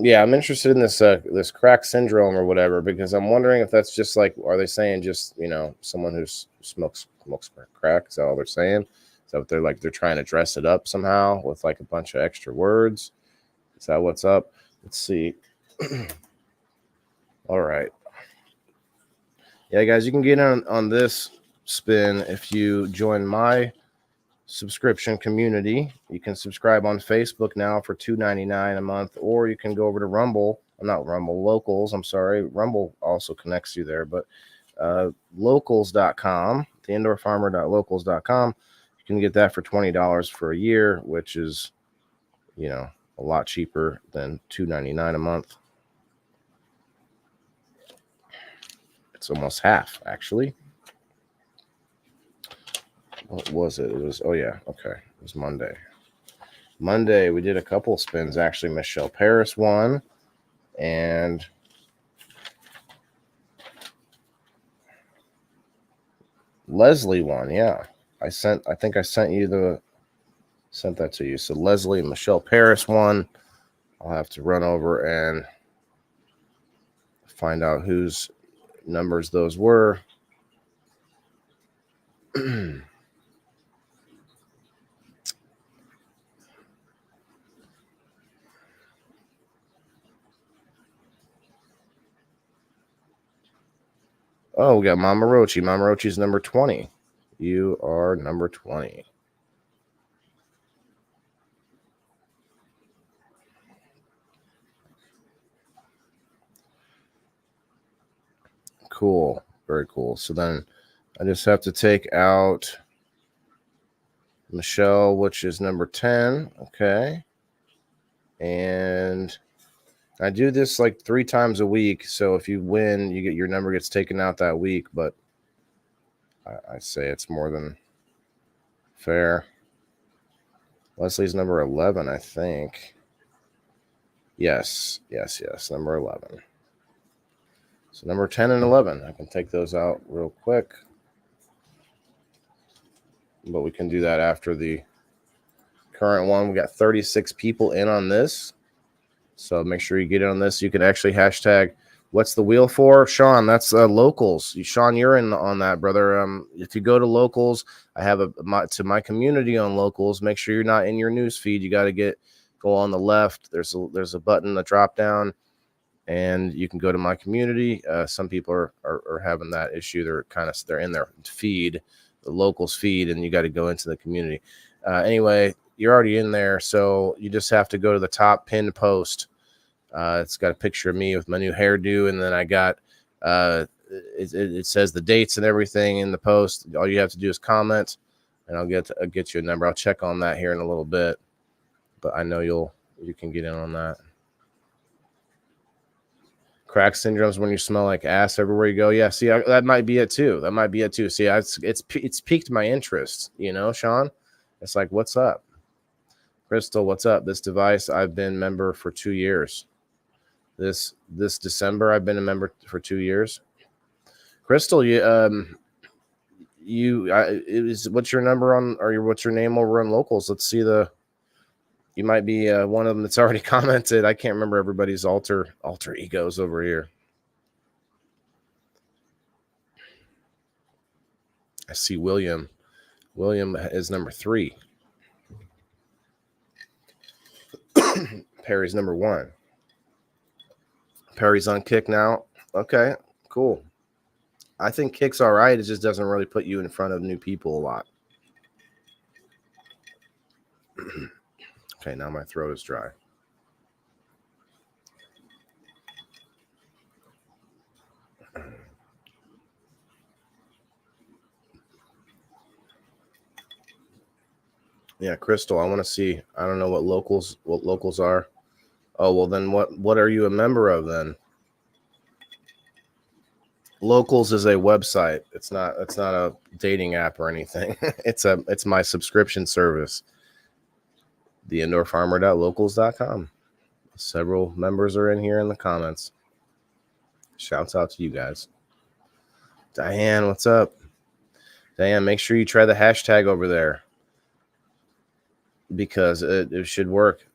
Yeah, I'm interested in this crack syndrome or whatever, because I'm wondering if that's just like, are they saying just, someone who smokes crack? Is that all they're saying? Is that what they're trying to dress it up somehow with like a bunch of extra words? Is that what's up? Let's see. All right. Yeah, guys, you can get on this spin if you join my subscription community. You can subscribe on Facebook now for $2.99 a month, or you can go over to Locals. I'm sorry. Rumble also connects you there, but locals.com, theindoorfarmer.locals.com. You can get that for $20 for a year, which is, a lot cheaper than $2.99 a month. It's almost half, actually. What was it? It was, oh yeah, okay. It was Monday. Monday, we did a couple spins, actually. Michelle Paris won, and Leslie won, yeah. I think I sent that to you. So Leslie and Michelle Paris won. I'll have to run over and find out whose numbers those were. Oh, we got Mama Rochi. Mama Rochi's number 20. You are number 20. Cool. Very cool. So then I just have to take out Michelle, which is number 10. Okay. And I do this like 3 times a week. So if you win, your number gets taken out that week. But I say it's more than fair. Leslie's number 11, I think. Yes. Number 11. So number 10 and 11, I can take those out real quick. But we can do that after the current one. We got 36 people in on this. So make sure you get in on this. You can actually hashtag, what's the wheel for? Sean, that's Locals. Sean, you're in on that, brother. If you go to Locals, I have my community on Locals. Make sure you're not in your news feed. You got to go on the left. There's a button, a drop down, and you can go to my community. Some people are having that issue. They're in their feed, the Locals feed, and you got to go into the community. Anyway, you're already in there, so you just have to go to the top pinned post. It's got a picture of me with my new hairdo, and then I got it says the dates and everything in the post. All you have to do is comment, and I'll get you a number. I'll check on that here in a little bit, but I know you can get in on that. Crack syndromes when you smell like ass everywhere you go. Yeah, see, that might be it too. See, it's piqued my interest. Sean. It's like, what's up? Crystal, what's up? This device, I've been member for 2 years. This December, I've been a member for 2 years. Crystal, what's your number on, or what's your name over on locals? Let's see you might be one of them that's already commented. I can't remember everybody's alter egos over here. I see William. William is number 3. Perry's number 1. Perry's on Kick now. Okay, cool. I think Kick's all right. It just doesn't really put you in front of new people a lot. Okay, now my throat is dry. Yeah, Crystal, I want to see. I don't know what locals are. Oh, well then what are you a member of then? Locals is a website. It's not a dating app or anything. It's my subscription service. theindoorfarmer.locals.com. Several members are in here in the comments. Shouts out to you guys. Diane, what's up? Diane, make sure you try the hashtag over there, because it should work.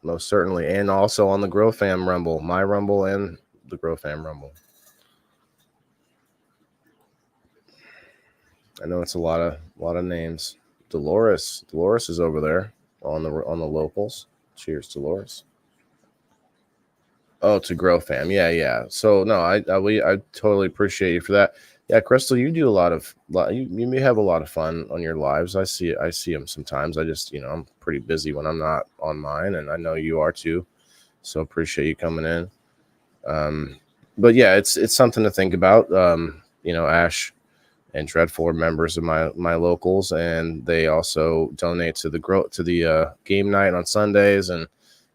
Most certainly. And also on the Grow Fam Rumble, my Rumble and the Grow Fam Rumble. I know it's a lot of names. Dolores is over there on the locals. Cheers, Dolores. Oh, to Grow Fam. Yeah. So no, I totally appreciate you for that. Yeah, Crystal, you do you may have a lot of fun on your lives. I see them sometimes. I just, I'm pretty busy when I'm not on mine, and I know you are too. So appreciate you coming in. But yeah, it's something to think about. Ash and Dreadful are members of my locals, and they also donate to the game night on Sundays, and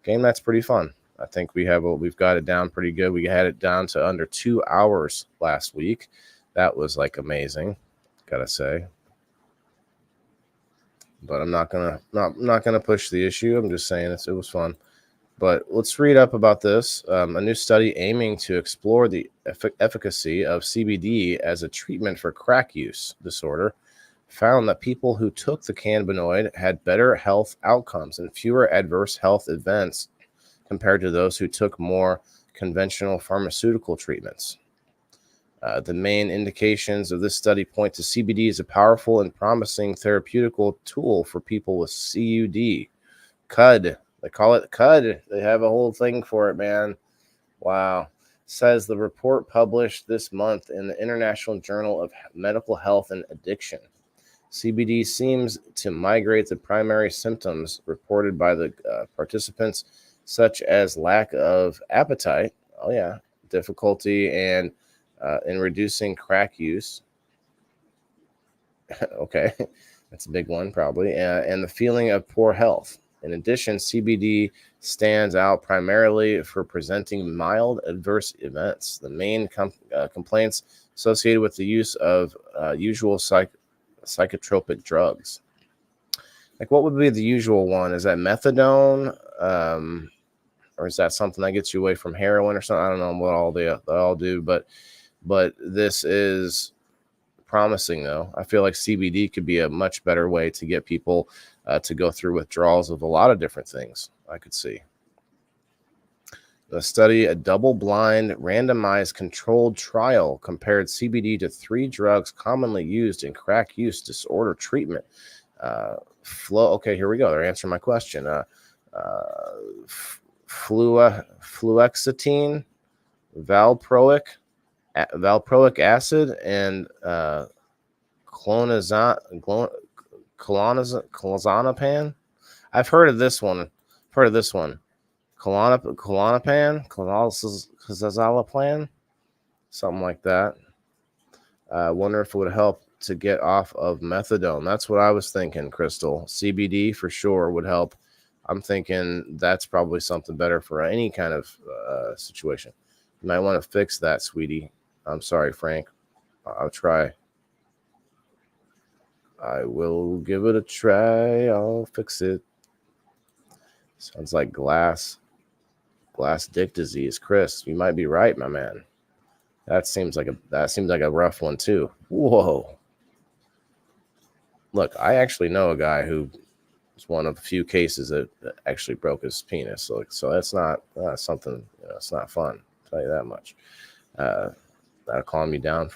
game night's pretty fun. I think we've got it down pretty good. We had it down to under 2 hours last week. That was like amazing, gotta say. But I'm not gonna push the issue. I'm just saying it was fun. But let's read up about this. A new study aiming to explore the efficacy of CBD as a treatment for crack use disorder found that people who took the cannabinoid had better health outcomes and fewer adverse health events compared to those who took more conventional pharmaceutical treatments. The main indications of this study point to CBD as a powerful and promising therapeutical tool for people with CUD. CUD. They call it CUD. They have a whole thing for it, man. Wow. Says the report published this month in the International Journal of Medical Health and Addiction. CBD seems to migrate the primary symptoms reported by the participants, such as lack of appetite, difficulty and in reducing crack use. Okay, that's a big one probably, and the feeling of poor health. In addition, CBD stands out primarily for presenting mild adverse events. The main complaints associated with the use of usual psychotropic drugs. Like, what would be the usual one? Is that methadone? Or is that something that gets you away from heroin or something? I don't know what they all do, but this is promising, though. I feel like CBD could be a much better way to get people to go through withdrawals of a lot of different things. I could see. The study, a double-blind, randomized, controlled trial, compared CBD to 3 drugs commonly used in crack use disorder treatment. Okay, here we go. They're answering my question. Fluoxetine, valproic acid, and clonazepam. I've heard of this one. Clonazepam, something like that. I wonder if it would help to get off of methadone. That's what I was thinking, Crystal. CBD for sure would help. I'm thinking that's probably something better for any kind of situation. You might want to fix that, sweetie. I'm sorry, Frank. I'll try. I will give it a try. I'll fix it. Sounds like glass dick disease. Chris, you might be right, my man. That seems like a rough one too. Whoa. Look, I actually know a guy who is one of a few cases that actually broke his penis. So that's not something. It's not fun. I'll tell you that much. That'll calm you down.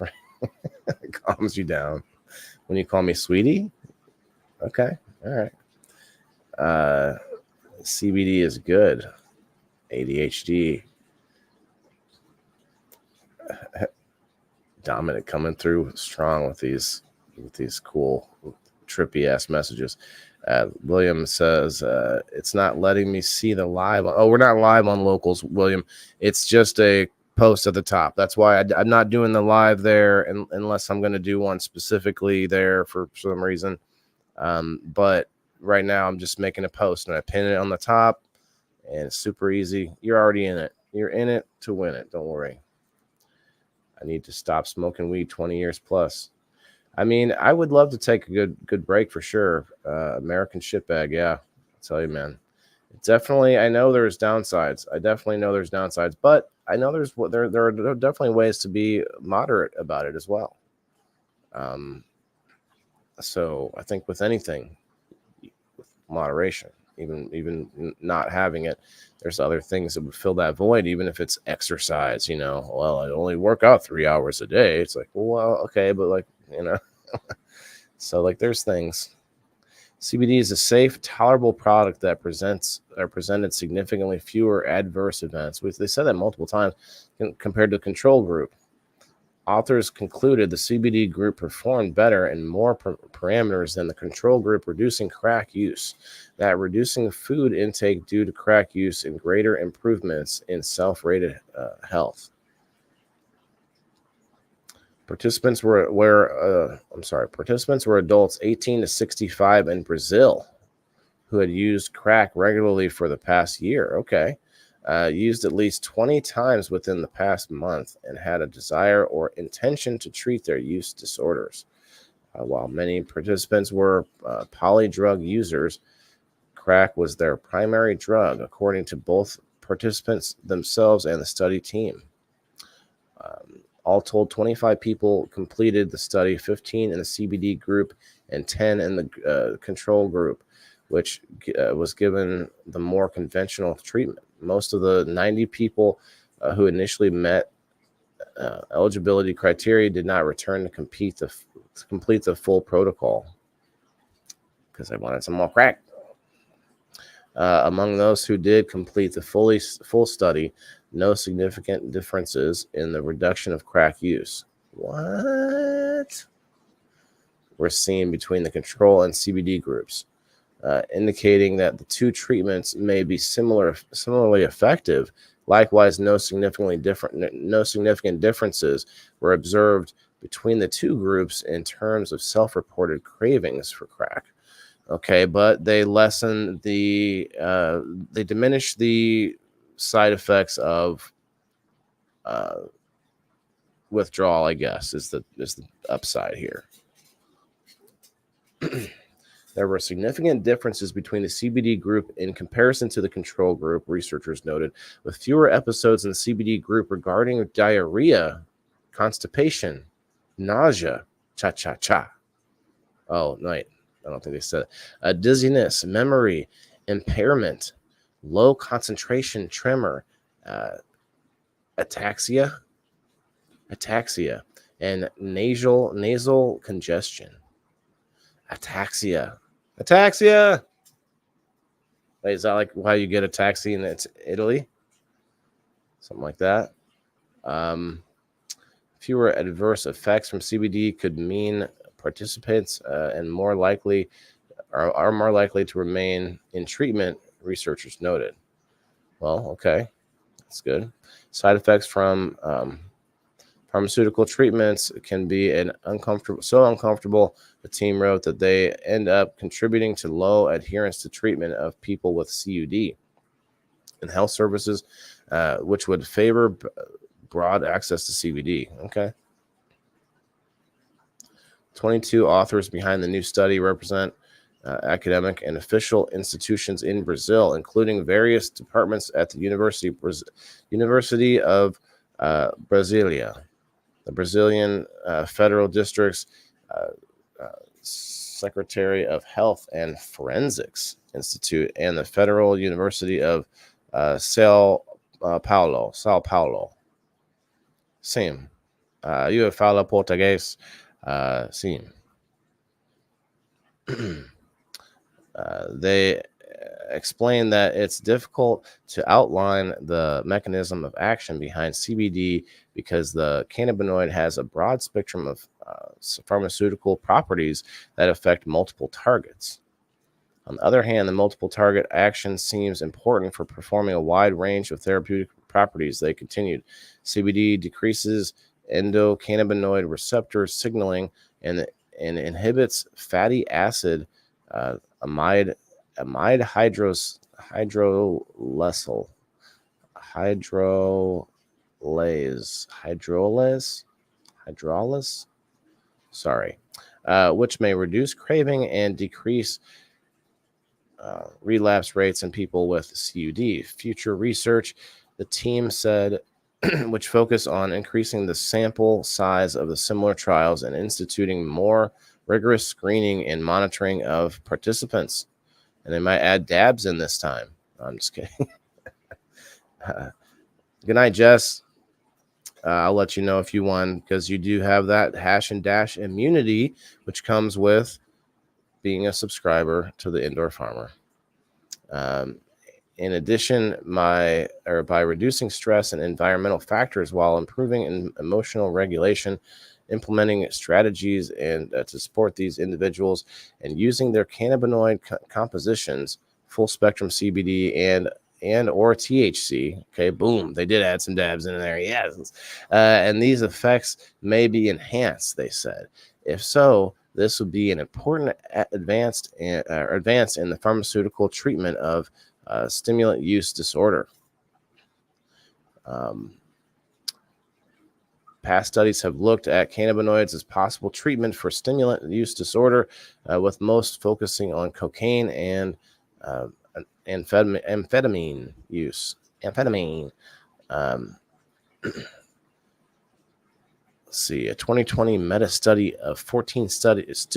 It calms you down when you call me sweetie. Okay, all right. CBD is good. ADHD. Dominic coming through strong with these cool trippy ass messages. William says it's not letting me see the live. Oh, we're not live on Locals, William. It's just a post at the top. That's why I'm not doing the live there unless I'm going to do one specifically there for some reason. But right now I'm just making a post and I pin it on the top, and it's super easy. You're already in it. You're in it to win it. Don't worry. I need to stop smoking weed 20 years plus. I mean, I would love to take a good break for sure. American shitbag, yeah. I'll tell you, man. Definitely, I know there's downsides. But I know there are definitely ways to be moderate about it as well. So I think with anything, with moderation, even not having it, there's other things that would fill that void, even if it's exercise. Well, I only work out 3 hours a day. It's like, well, okay, but like, so like there's things. CBD is a safe, tolerable product that presented significantly fewer adverse events. They said that multiple times compared to the control group. Authors concluded the CBD group performed better in more parameters than the control group, reducing crack use, that reducing food intake due to crack use, and greater improvements in self-rated health. Participants were adults 18 to 65 in Brazil who had used crack regularly for the past year. Okay. Used at least 20 times within the past month and had a desire or intention to treat their use disorders. While many participants were polydrug users, crack was their primary drug, according to both participants themselves and the study team. All told, 25 people completed the study, 15 in the CBD group and 10 in the control group, which was given the more conventional treatment. Most of the 90 people who initially met eligibility criteria did not return to complete the full protocol because they wanted some more crack. Among those who did complete the full study, no significant differences in the reduction of crack use. What? Were seen between the control and CBD groups, indicating that the two treatments may be similarly effective. Likewise, no significant differences were observed between the two groups in terms of self-reported cravings for crack. Okay, but they they diminish the side effects of withdrawal, I guess, is the upside here. There were significant differences between the CBD group in comparison to the control group, researchers noted, with fewer episodes in the CBD group regarding diarrhea, constipation, nausea, cha-cha-cha. Oh, no, I don't think they said it. Dizziness, memory, impairment, low concentration, tremor, ataxia, and nasal congestion. Ataxia. Wait, is that like why you get a taxi in Italy? Something like that. Fewer adverse effects from CBD could mean participants are more likely to remain in treatment, researchers noted. Well, okay, that's good. Side effects from pharmaceutical treatments can be so uncomfortable, the team wrote, that they end up contributing to low adherence to treatment of people with CUD and health services, which would favor broad access to CBD. Okay. 22 authors behind the new study represent academic and official institutions in Brazil, including various departments at the University of Brasilia, the Brazilian Federal District's Secretary of Health and Forensics Institute, and the Federal University of Sao Paulo. Sim. Eu falo português. Sim. They explain that it's difficult to outline the mechanism of action behind CBD because the cannabinoid has a broad spectrum of pharmaceutical properties that affect multiple targets. On the other hand, the multiple target action seems important for performing a wide range of therapeutic properties. They continued. CBD decreases endocannabinoid receptor signaling and inhibits fatty acid amide hydrolase. Sorry, which may reduce craving and decrease relapse rates in people with CUD. Future research, the team said, which focus on increasing the sample size of the similar trials and instituting more rigorous screening and monitoring of participants. And they might add dabs in this time. I'm just kidding. Good night, Jess. I'll let you know if you won, because you do have that hash and dash immunity, which comes with being a subscriber to the Indoor Farmer. In addition, by reducing stress and environmental factors while improving emotional regulation, implementing strategies and to support these individuals, and using their cannabinoid compositions, full spectrum CBD and or THC. Okay, boom, they did add some dabs in there. Yes, and these effects may be enhanced, they said. If so, this would be an important advance in the pharmaceutical treatment of stimulant use disorder. Past studies have looked at cannabinoids as possible treatment for stimulant use disorder, with most focusing on cocaine and amphetamine use. Let's see, a 2020 meta study of 14 studies,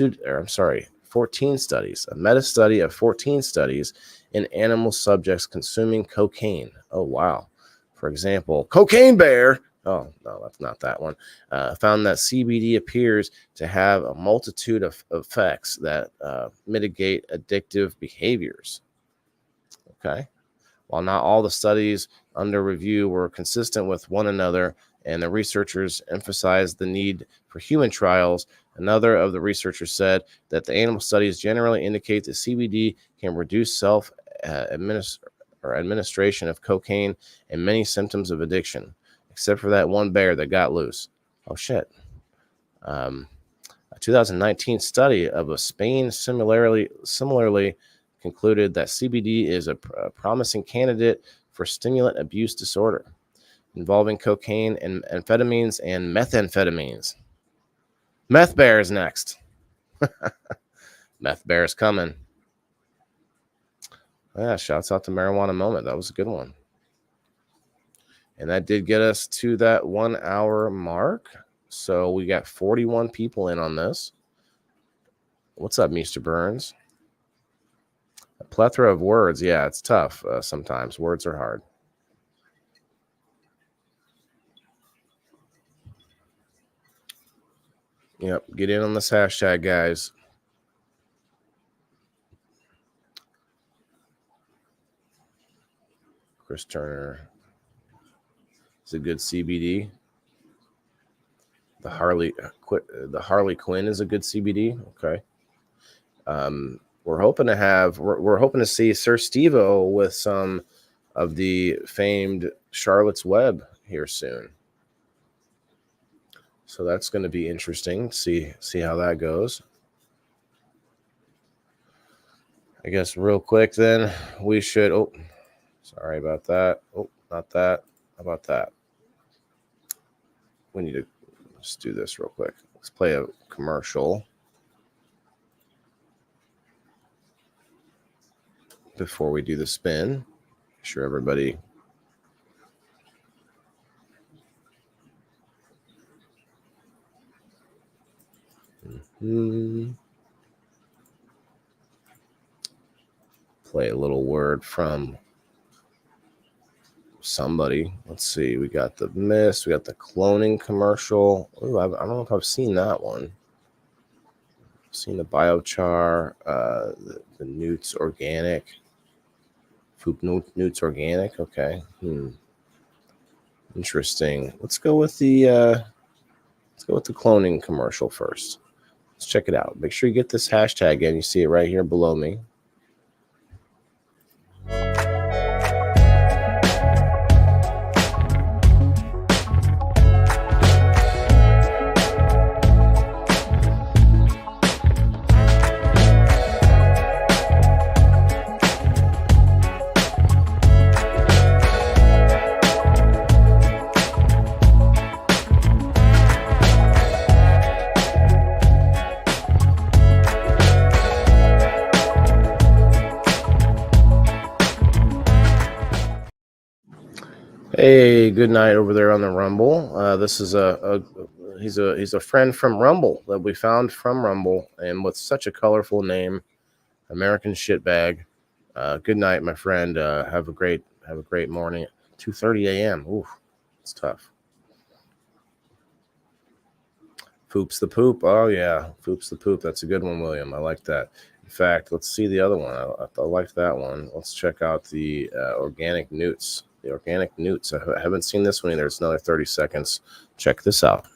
a meta study of 14 studies in animal subjects consuming cocaine. Oh, wow. For example, Cocaine Bear. Oh, no, that's not that one. Found that CBD appears to have a multitude of effects that mitigate addictive behaviors. Okay. While not all the studies under review were consistent with one another, and the researchers emphasized the need for human trials, another of the researchers said that the animal studies generally indicate that CBD can reduce administration of cocaine and many symptoms of addiction, except for that one bear that got loose. Oh, shit. A 2019 study of Spain similarly concluded that CBD is a promising candidate for stimulant abuse disorder involving cocaine and amphetamines and methamphetamines. Meth Bear is next. Meth Bear is coming. Yeah, shouts out to Marijuana Moment. That was a good one. And that did get us to that 1 hour mark. So we got 41 people in on this. What's up, Mr. Burns? A plethora of words. Yeah, it's tough sometimes. Words are hard. Yep, get in on this hashtag, guys. Chris Turner. It's a good CBD. The Harley Quinn is a good CBD. Okay. We're hoping to see Sir Steve-O with some of the famed Charlotte's Web here soon. So that's going to be interesting. See how that goes. I guess real quick then, we should... Oh, sorry about that. Oh, not that. How about that? We need to just do this real quick. Let's play a commercial before we do the spin. Make sure everybody... Play a little word from somebody. Let's see. We got the mist. We got the cloning commercial. Ooh, I don't know if I've seen that one. I've seen the biochar, the Newts organic. Newts organic. Okay. Interesting. Let's go with the cloning commercial first. Let's check it out. Make sure you get this hashtag in. You see it right here below me. Hey, good night over there on the Rumble. This is he's a friend from Rumble that we found from Rumble, and with such a colorful name, American Shitbag. Good night, my friend. Have a great morning. 2:30 a.m. Ooh, it's tough. Poops the poop. Oh yeah, Poops the poop. That's a good one, William. I like that. In fact, let's see the other one. I liked that one. Let's check out the organic newts. The organic newts. I haven't seen this one either. It's another 30 seconds. Check this out.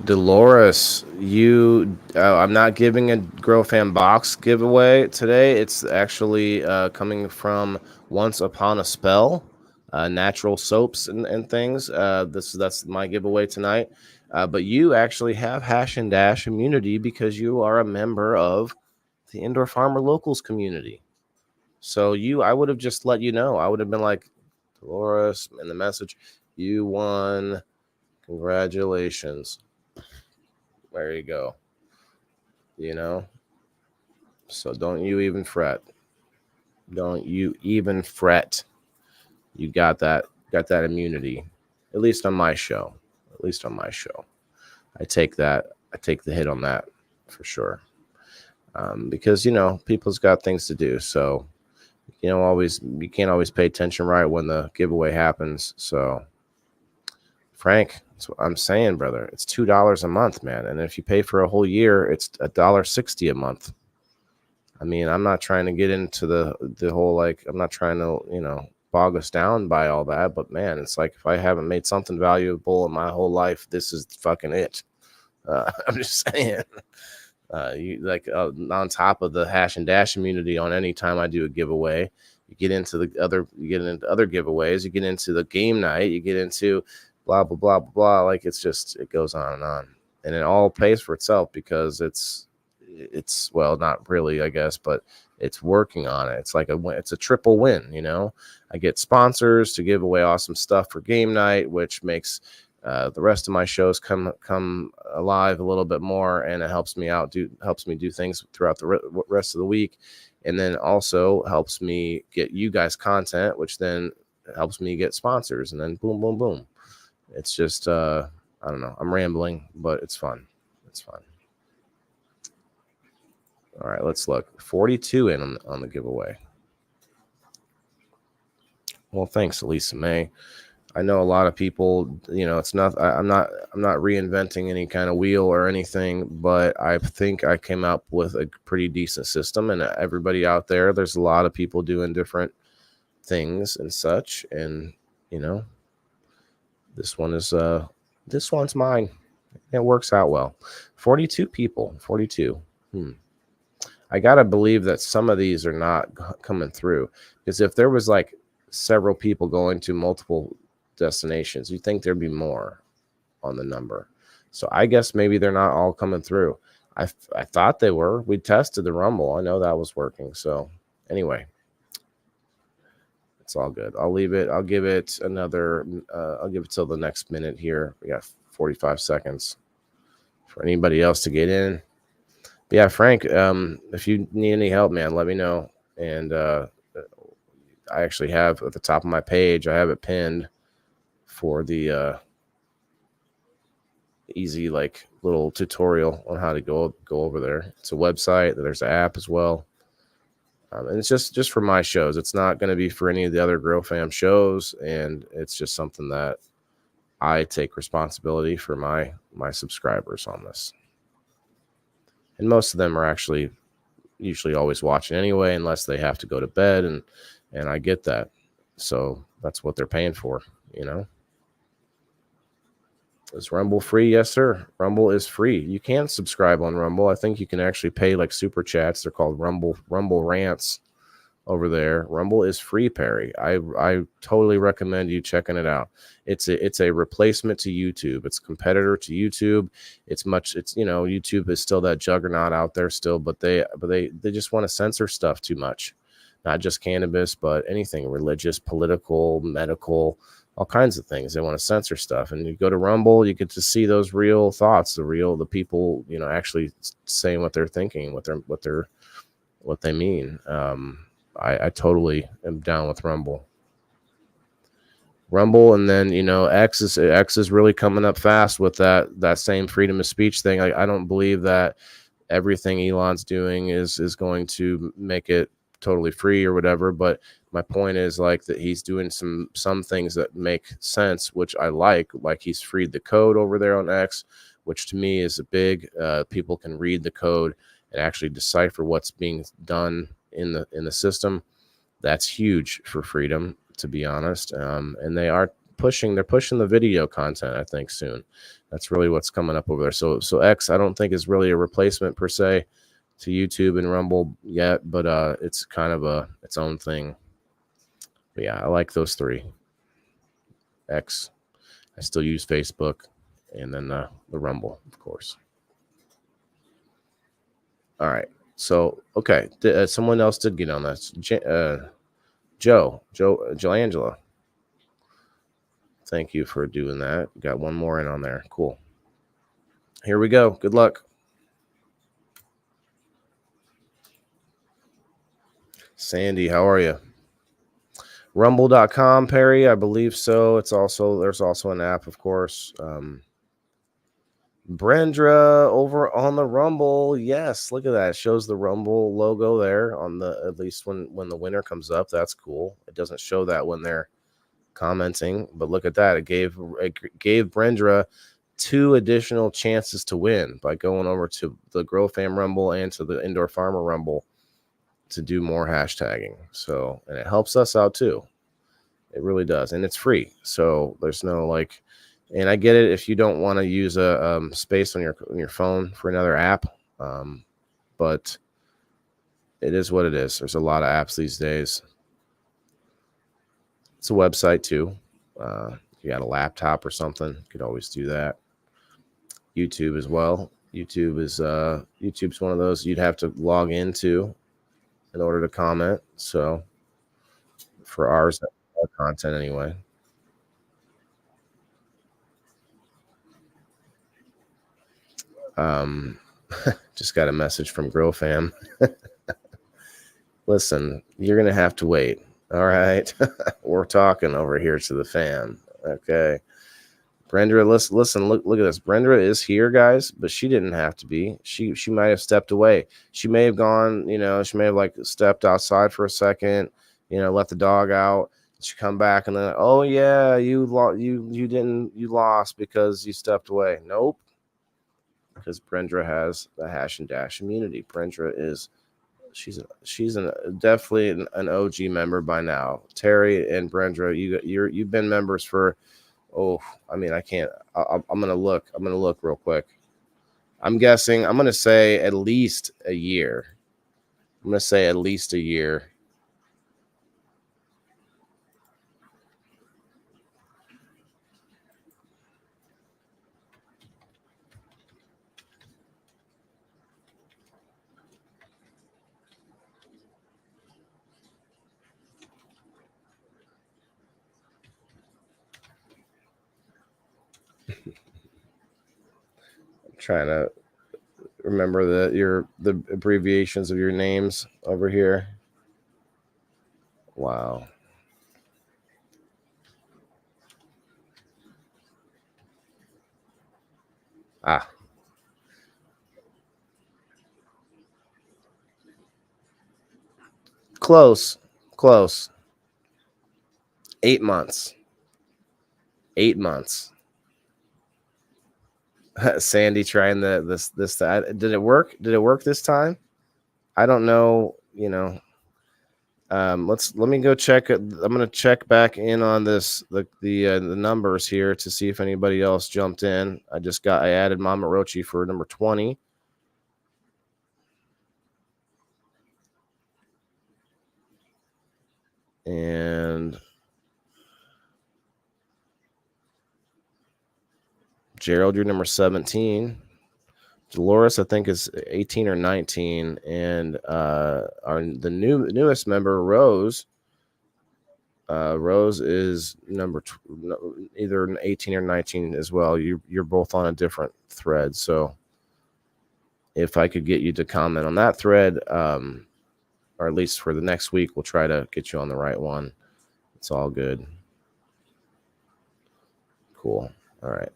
Dolores, I'm not giving a Grow Fan Box giveaway today. It's actually coming from Once Upon a Spell, natural soaps and things. That's my giveaway tonight. But you actually have Hash and Dash immunity because you are a member of the Indoor Farmer Locals community. So I would have just let you know. I would have been like, Dolores, in the message, you won. Congratulations. There you go. So don't you even fret. Don't you even fret. You got that immunity. At least on my show. I take the hit on that for sure. Because people's got things to do. So you can't always pay attention right when the giveaway happens. So Frank, that's what I'm saying, brother. It's $2 a month, man. And if you pay for a whole year, it's $1.60 a month. I mean, I'm not trying to get into the whole, I'm not trying to, bog us down by all that. But man, it's like if I haven't made something valuable in my whole life, this is fucking it. I'm just saying. On top of the Hash and Dash immunity on any time I do a giveaway, you get into other giveaways, you get into the game night, you get into blah, blah, blah, blah, blah. It goes on and on. And it all pays for itself because it's well, not really, I guess, but it's working on it. It's a triple win, I get sponsors to give away awesome stuff for game night, which makes the rest of my shows come alive a little bit more, and it helps me do things throughout the rest of the week. And then also helps me get you guys content, which then helps me get sponsors, and then boom, boom, boom. It's just, I don't know. I'm rambling, but it's fun. All right, let's look. 42 in on the giveaway. Well, thanks, Elisa May. I know a lot of people, it's not, I'm not reinventing any kind of wheel or anything, but I think I came up with a pretty decent system, and everybody out there, there's a lot of people doing different things and such. And, this one's mine. It works out well. 42 people, 42. I gotta believe that some of these are not coming through, because if there was like several people going to multiple destinations, you'd think there'd be more on the number. So I guess maybe they're not all coming through. I thought they were. We tested the Rumble. I know that was working. So anyway, it's all good. I'll leave it. I'll give it another. I'll give it till the next minute here. We got 45 seconds for anybody else to get in. But yeah, Frank, if you need any help, man, let me know. And I actually have at the top of my page, I have it pinned for the easy like little tutorial on how to go over there. It's a website. There's an app as well. And it's just for my shows. It's not going to be for any of the other Grill Fam shows. And it's just something that I take responsibility for my subscribers on this. And most of them are actually usually always watching anyway, unless they have to go to bed. And I get that. So that's what they're paying for, you know. Is Rumble free? Yes, sir. Rumble is free. You can subscribe on Rumble. I think you can actually pay like super chats. They're called Rumble rants over there. Rumble is free, Perry. I totally recommend you checking it out. It's a replacement to YouTube. It's a competitor to YouTube. It's YouTube is still that juggernaut out there still, but they just want to censor stuff too much. Not just cannabis, but anything religious, political, medical, all kinds of things. They want to censor stuff. And you go to Rumble, you get to see those real thoughts, the people, actually saying what they're thinking, what they mean. I totally am down with Rumble. And then X is really coming up fast with that same freedom of speech thing. I don't believe that everything Elon's doing is going to make it totally free or whatever, but my point is like that he's doing some things that make sense, which I like he's freed the code over there on X, which to me is a big people can read the code and actually decipher what's being done in the system. That's huge for freedom, to be honest. And they're pushing the video content, I think, soon. That's really what's coming up over there. So X, I don't think is really a replacement per se to YouTube and Rumble yet, but it's kind of its own thing. But yeah, I like those three. X, I still use Facebook, and then the Rumble, of course. All right. So, okay, someone else did get on that. Joe Angela. Thank you for doing that. Got one more in on there. Cool. Here we go. Good luck. Sandy, how are you? Rumble.com, Perry, I believe so. There's also an app, of course. Brendra over on the Rumble. Yes, look at that. It shows the Rumble logo there on at least when the winner comes up. That's cool. It doesn't show that when they're commenting, but look at that. It gave Brendra 2 additional chances to win by going over to the Grow Fam Rumble and to the Indoor Farmer Rumble to do more hashtagging. So, and it helps us out too. It really does. And it's free. So there's no and I get it if you don't want to use a space on your phone for another app. But it is what it is. There's a lot of apps these days. It's a website too. You got a laptop or something, you could always do that. YouTube as well. YouTube's one of those you'd have to log into in order to comment. So for our content anyway. Just got a message from Grill Fam. Listen, you're gonna have to wait. All right. We're talking over here to the fam. Okay. Brenda, listen, look at this. Brenda is here, guys, but she didn't have to be. She might have stepped away. She may have gone, she may have stepped outside for a second, let the dog out. She come back and then, oh yeah, you lost because you stepped away. Nope. Because Brenda has the hash and dash immunity. Brenda is she's definitely an OG member by now. Terry and Brenda, you've been members for I can't. I'm gonna look real quick. I'm guessing. I'm gonna say at least a year. I'm going to say at least a year. I'm trying to remember the abbreviations of your names over here. Wow. Ah. Close. 8 months. 8 months. Sandy trying this. Did it work? Did it work this time? I don't know. Let me go check it. I'm gonna check back in on the numbers here to see if anybody else jumped in. I added Mama Rochi for number 20. And Gerald, you're number 17. Dolores, I think, is 18 or 19. And the newest member, Rose. Rose is either 18 or 19 as well. You're both on a different thread. So if I could get you to comment on that thread, or at least for the next week, we'll try to get you on the right one. It's all good. Cool. All right.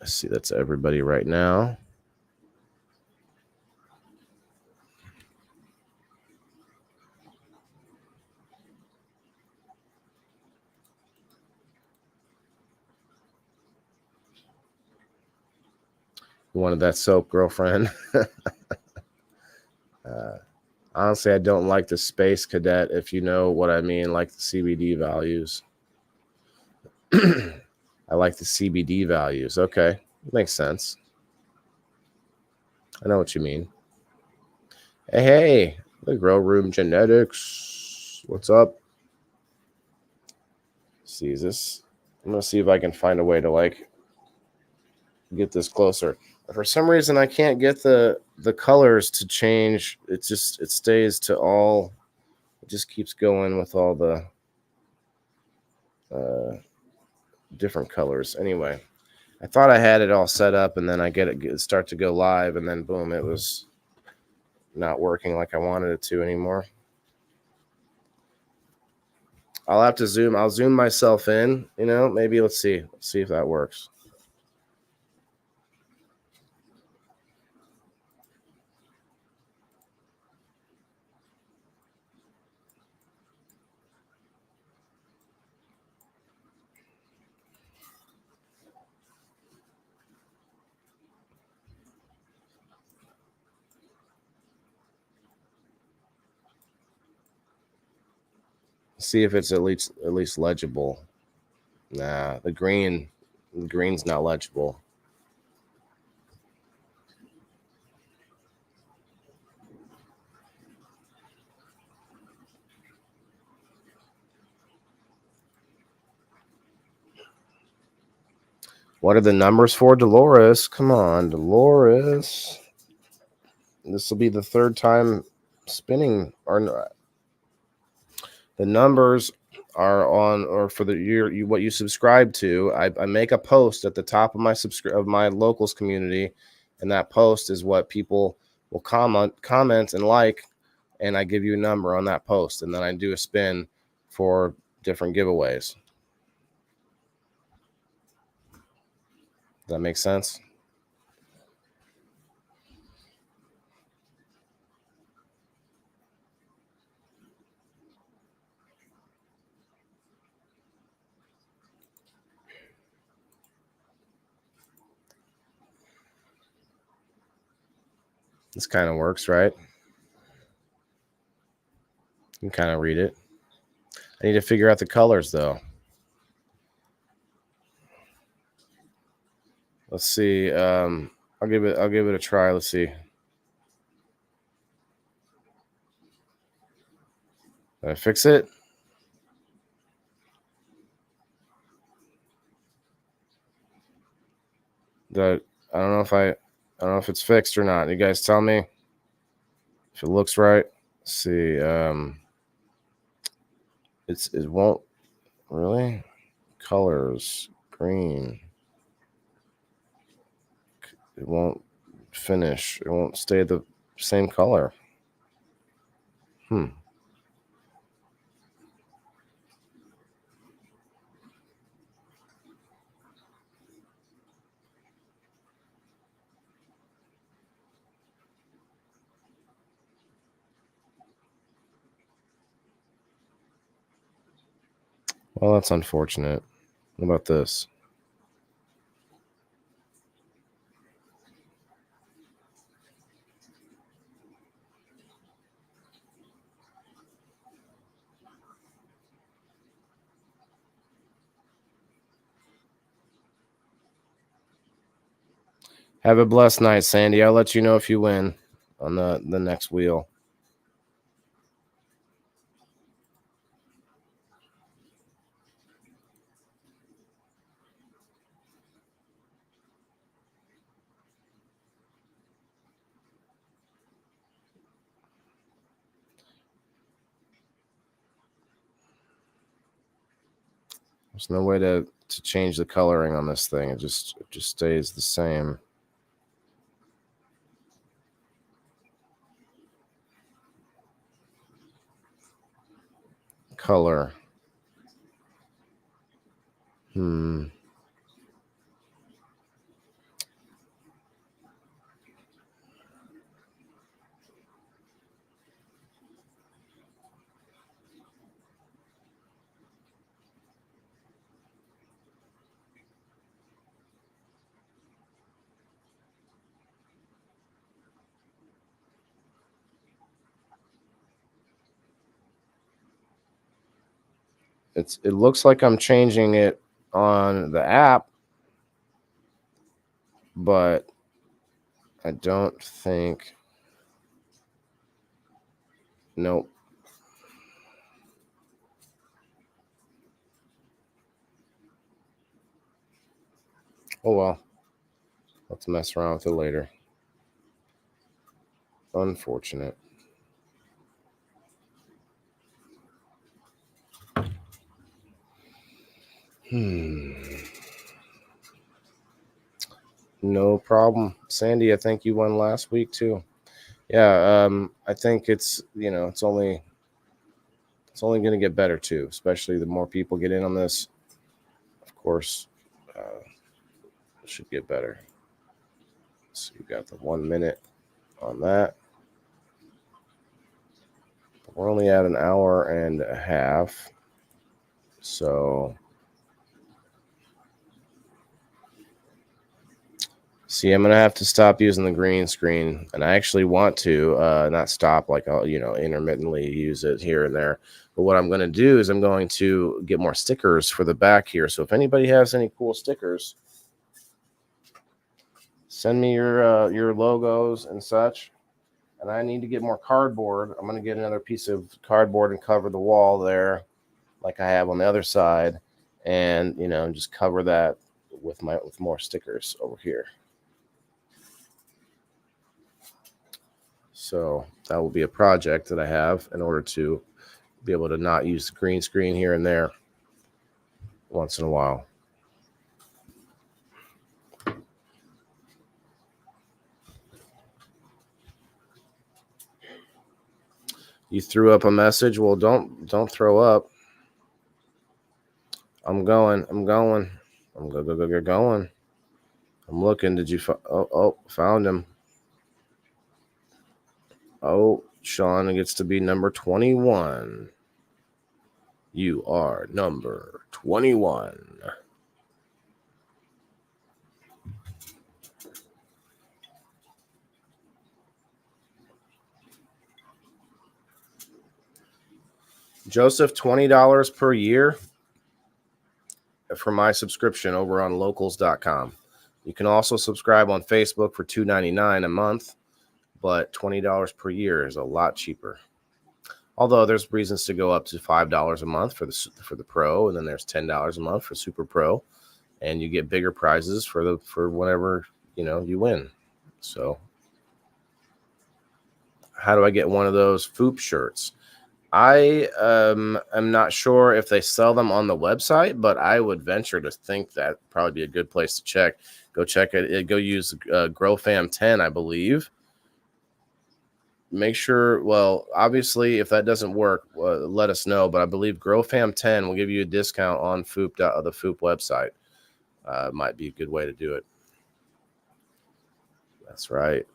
I see that's everybody right now. You wanted that soap, girlfriend? Honestly, I don't like the Space Cadet, if you know what I mean, like the CBD values. I like the CBD values. Okay, makes sense. I know what you mean. Hey, the Grow Room Genetics. What's up? See this? I'm gonna see if I can find a way to get this closer. For some reason, I can't get the colors to change. It stays to all. It just keeps going with all the different colors. Anyway, I thought I had it all set up, and then I start to go live, and then boom, it was not working like I wanted it to anymore. I'll have to zoom. I'll zoom myself in. Maybe let's see if that works. See if it's at least legible. Nah, the green's not legible. What are the numbers for Dolores? Come on, Dolores. This will be the third time spinning, or not. The numbers are on, or for the year, what you subscribe to. I make a post at the top of my locals community, and that post is what people will comment and like, and I give you a number on that post, and then I do a spin for different giveaways. Does that make sense? This kind of works, right? You can kind of read it. I need to figure out the colors, though. Let's see. I'll give it a try. Let's see. Did I fix it? I don't know if it's fixed or not. You guys tell me if it looks right. Let's see. It won't really colors green. It won't finish. It won't stay the same color. Well, that's unfortunate. What about this? Have a blessed night, Sandy. I'll let you know if you win on the next wheel. There's no way to change the coloring on this thing. It just stays the same. Color. It looks like I'm changing it on the app, but I don't think. Nope. Oh well. Let's mess around with it later. Unfortunate. No problem. Sandy, I think you won last week too. Yeah, I think it's only going to get better too, especially the more people get in on this. Of course, it should get better. So you got the 1 minute on that. We're only at an hour and a half. So see, I'm going to have to stop using the green screen. And I actually want to not stop, like I'll, intermittently use it here and there. But what I'm going to do is I'm going to get more stickers for the back here. So if anybody has any cool stickers, send me your logos and such. And I need to get more cardboard. I'm going to get another piece of cardboard and cover the wall there like I have on the other side. And, just cover that with more stickers over here. So that will be a project that I have in order to be able to not use the green screen here and there once in a while. You threw up a message? Well, don't throw up. I'm going. I'm going. I'm looking. Did you found him. Oh, Sean gets to be number 21. You are number 21. Joseph, $20 per year for my subscription over on locals.com. You can also subscribe on Facebook for $2.99 a month, but $20 per year is a lot cheaper. Although there's reasons to go up to $5 a month for the pro, and then there's $10 a month for super pro, and you get bigger prizes for whenever you win. So how do I get one of those FOOP shirts? I am not sure if they sell them on the website, but I would venture to think that probably be a good place to check. Go check it. Go use GrowFam10, I believe. Make sure, well, obviously, if that doesn't work, let us know. But I believe GrowFam10 will give you a discount on FOOP, the FOOP website. Might be a good way to do it. That's right.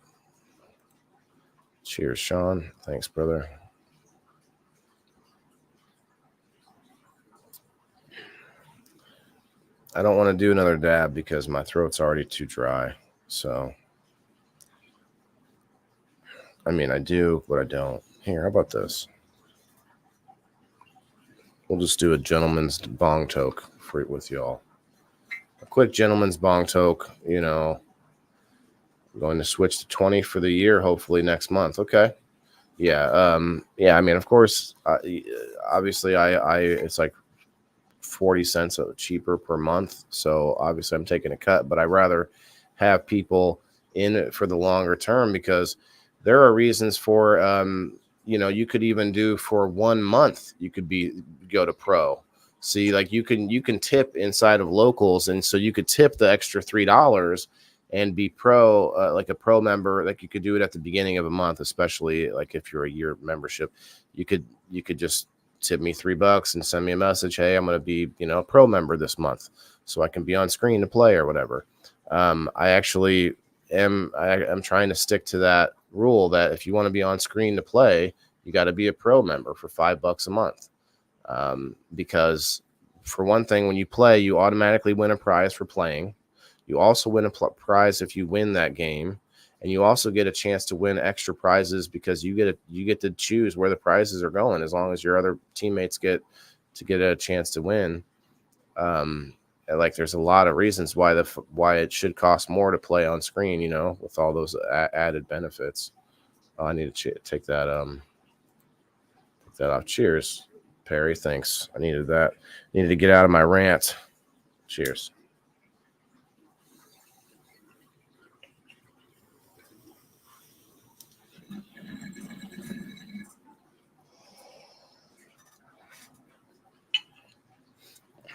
Cheers, Sean. Thanks, brother. I don't want to do another dab because my throat's already too dry. So, I mean, I do, but I don't. Here, how about this? We'll just do a gentleman's bong toke with y'all. A quick gentleman's bong toke, I'm going to switch to 20 for the year, hopefully next month. Okay. Yeah. Yeah. I mean, of course, obviously it's like 40 cents cheaper per month. So obviously I'm taking a cut, but I'd rather have people in it for the longer term, because there are reasons for, you could even do for 1 month, you could go to pro. See, like you can tip inside of locals. And so you could tip the extra $3 and be pro, like a pro member. Like you could do it at the beginning of a month, especially like if you're a year membership, you could just tip me $3 and send me a message. Hey, I'm going to be, a pro member this month, so I can be on screen to play or whatever. I actually I'm trying to stick to that rule that if you want to be on screen to play, you got to be a pro member for $5 a month. Because for one thing, when you play, you automatically win a prize for playing. You also win a prize if you win that game. And you also get a chance to win extra prizes because you get to choose where the prizes are going, as long as your other teammates get a chance to win. Like there's a lot of reasons why it should cost more to play on screen, with all those added benefits. Oh, I need to take that off. Cheers, Perry. Thanks. I needed that. Needed to get out of my rant. Cheers.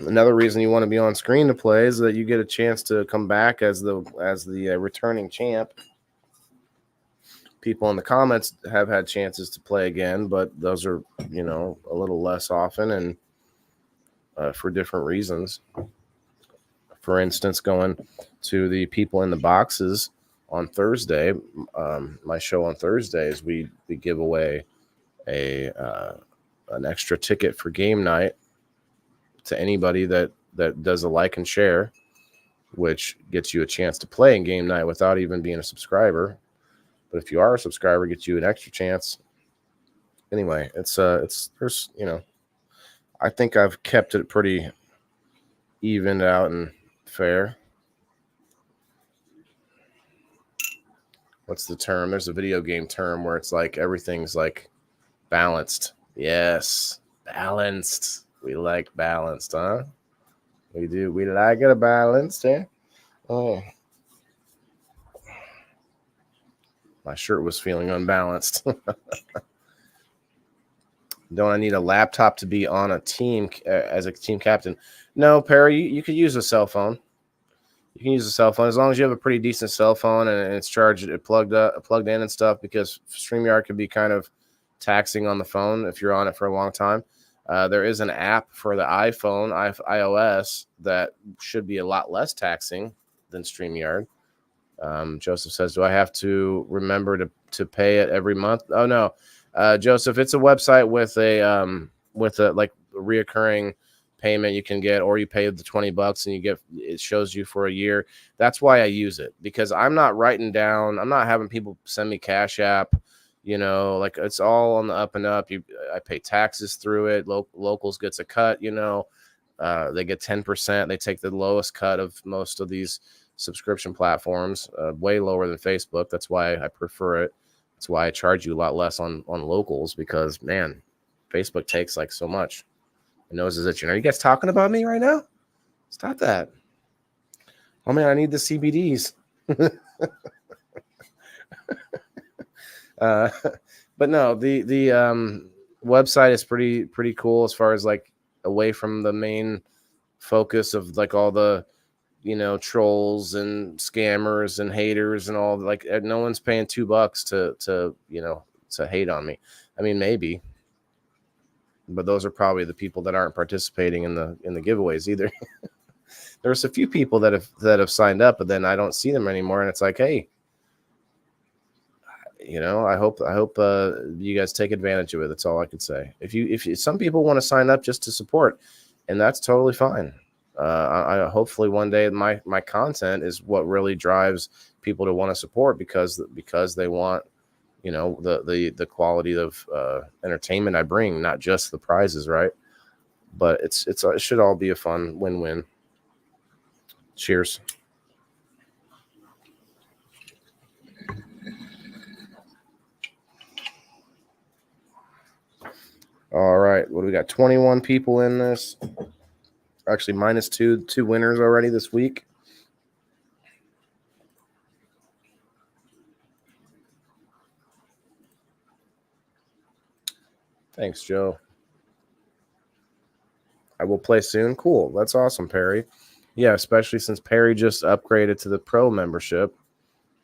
Another reason you want to be on screen to play is that you get a chance to come back as the returning champ. People in the comments have had chances to play again, but those are, a little less often and for different reasons. For instance, going to the people in the boxes on Thursday, my show on Thursdays, we give away an extra ticket for game night to anybody that does a like and share, which gets you a chance to play in game night without even being a subscriber. But if you are a subscriber, it gets you an extra chance. Anyway, there's I think I've kept it pretty evened out and fair. What's the term? There's a video game term where it's like everything's like balanced. Yes, balanced. We like balanced, huh? We do. We like it balanced, eh? Oh. My shirt was feeling unbalanced. Don't I need a laptop to be on a team as a team captain? No, Perry, you could use a cell phone. You can use a cell phone as long as you have a pretty decent cell phone and it's charged, plugged in and stuff, because StreamYard can be kind of taxing on the phone if you're on it for a long time. There is an app for the iPhone, iOS, that should be a lot less taxing than StreamYard. Joseph says, do I have to remember to pay it every month? Oh, no. Joseph, it's a website with a like reoccurring payment you can get, or you pay the $20 and it shows you for a year. That's why I use it, because I'm not having people send me Cash App. Like it's all on the up and up. I pay taxes through it. Locals gets a cut, they get 10%. They take the lowest cut of most of these subscription platforms, way lower than Facebook. That's why I prefer it. That's why I charge you a lot less on locals, because man, Facebook takes like so much. My nose is itching. Are you guys talking about me right now? Stop that. Oh man, I need the CBDs. But no, the website is pretty cool as far as like away from the main focus of like all the trolls and scammers and haters and all. Like no one's paying $2 to hate on me. I mean, maybe, but those are probably the people that aren't participating in the giveaways either. There's a few people that have signed up, but then I don't see them anymore, and it's like, hey, I hope you guys take advantage of it. That's all I could say. If some people want to sign up just to support, and that's totally fine. I hopefully one day my content is what really drives people to want to support because they want the quality of entertainment I bring, not just the prizes, right? But it should all be a fun win-win. Cheers. All right, what do we got? 21 people in this. Actually, minus two winners already this week. Thanks, Joe. I will play soon. Cool. That's awesome, Perry. Yeah, especially since Perry just upgraded to the pro membership.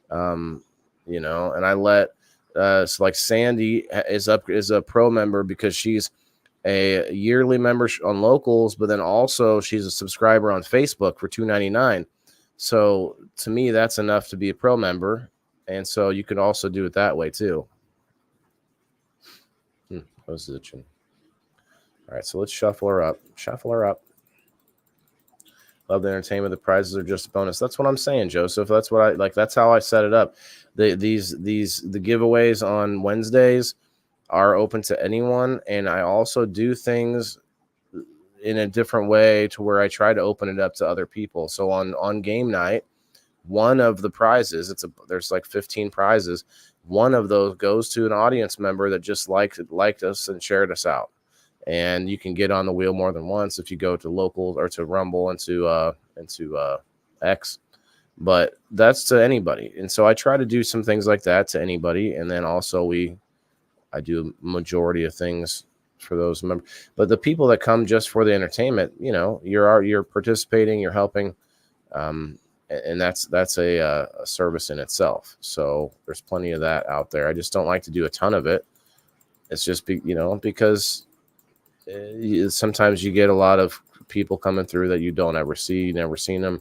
And I let so like Sandy is a pro member because she's a yearly member on Locals, but then also she's a subscriber on Facebook for $2.99. So to me, that's enough to be a pro member, and so you could also do it that way too. What's itching? All right, so let's shuffle her up. Love the entertainment. The prizes are just a bonus. That's what I'm saying, Joseph. That's what I like. That's how I set it up. The giveaways on Wednesdays are open to anyone, and I also do things in a different way to where I try to open it up to other people. So on game night, one of the prizes, there's like 15 prizes. One of those goes to an audience member that just liked us and shared us out. And you can get on the wheel more than once if you go to Locals or to Rumble and to X. But that's to anybody. And so I try to do some things like that to anybody. And then also I do a majority of things for those members. But the people that come just for the entertainment, you're participating, you're helping. And that's a service in itself. So there's plenty of that out there. I just don't like to do a ton of it. It's just because sometimes you get a lot of people coming through that you don't ever see, never seen them.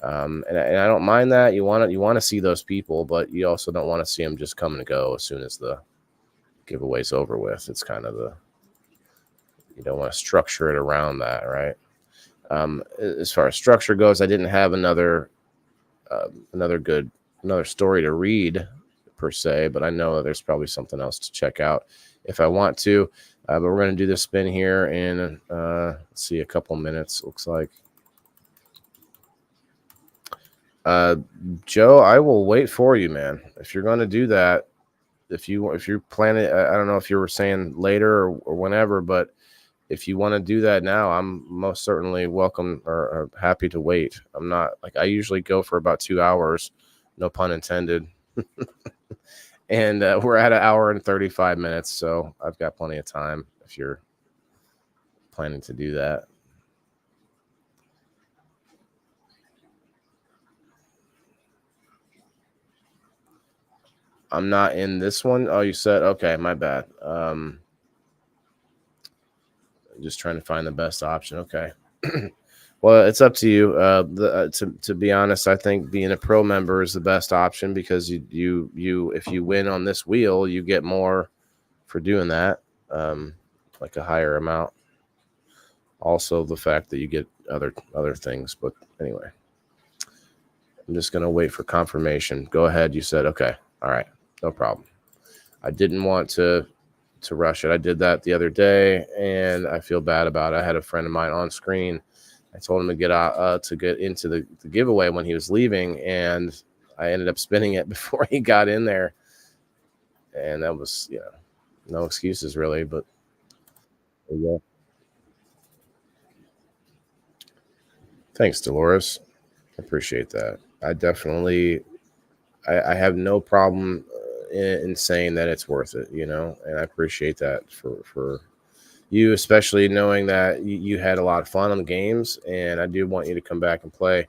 And I don't mind that. You want to see those people, but you also don't want to see them just come and go as soon as the giveaway's over with. It's kind of you don't want to structure it around that, right? As far as structure goes, I didn't have another story to read per se, but I know that there's probably something else to check out if I want to. But we're going to do this spin here in, let's see, a couple minutes, looks like. Joe, I will wait for you, man. If you're going to do that, if you're planning, I don't know if you were saying later or whenever, but if you want to do that now, I'm most certainly welcome or happy to wait. I'm not I usually go for about 2 hours, no pun intended. And we're at 1 hour and 35 minutes, so I've got plenty of time if you're planning to do that. I'm not in this one. Oh, you said, okay, my bad. Just trying to find the best option. Okay. Well, it's up to you. To be honest, I think being a pro member is the best option because you if you win on this wheel, you get more for doing that, like a higher amount. Also, the fact that you get other things. But anyway, I'm just gonna wait for confirmation. Go ahead. You said okay. All right, no problem. I didn't want to rush it. I did that the other day, and I feel bad about it. I had a friend of mine on screen. I told him to get into the giveaway when he was leaving, and I ended up spinning it before he got in there. And that was, no excuses really, but There you go. Thanks, Dolores. I appreciate that. I definitely, I have no problem in saying that it's worth it, and I appreciate that for you, especially knowing that you had a lot of fun on the games, and I do want you to come back and play.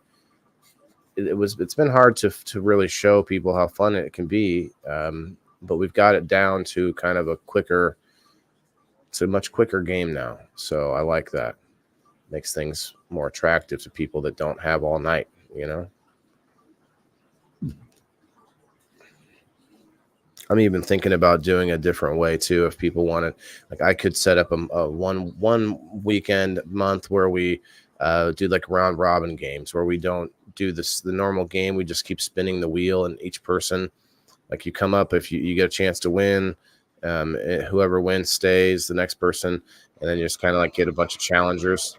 It's been hard to really show people how fun it can be, but we've got it down to kind of it's a much quicker game now, so I like that. Makes things more attractive to people that don't have all night. I'm even thinking about doing a different way too. If people wanted, like, I could set up a one weekend month where we do like round robin games where we don't do the normal game. We just keep spinning the wheel, and each person, like, you come up, if you get a chance to win, whoever wins stays. The next person, and then you just kind of like get a bunch of challengers.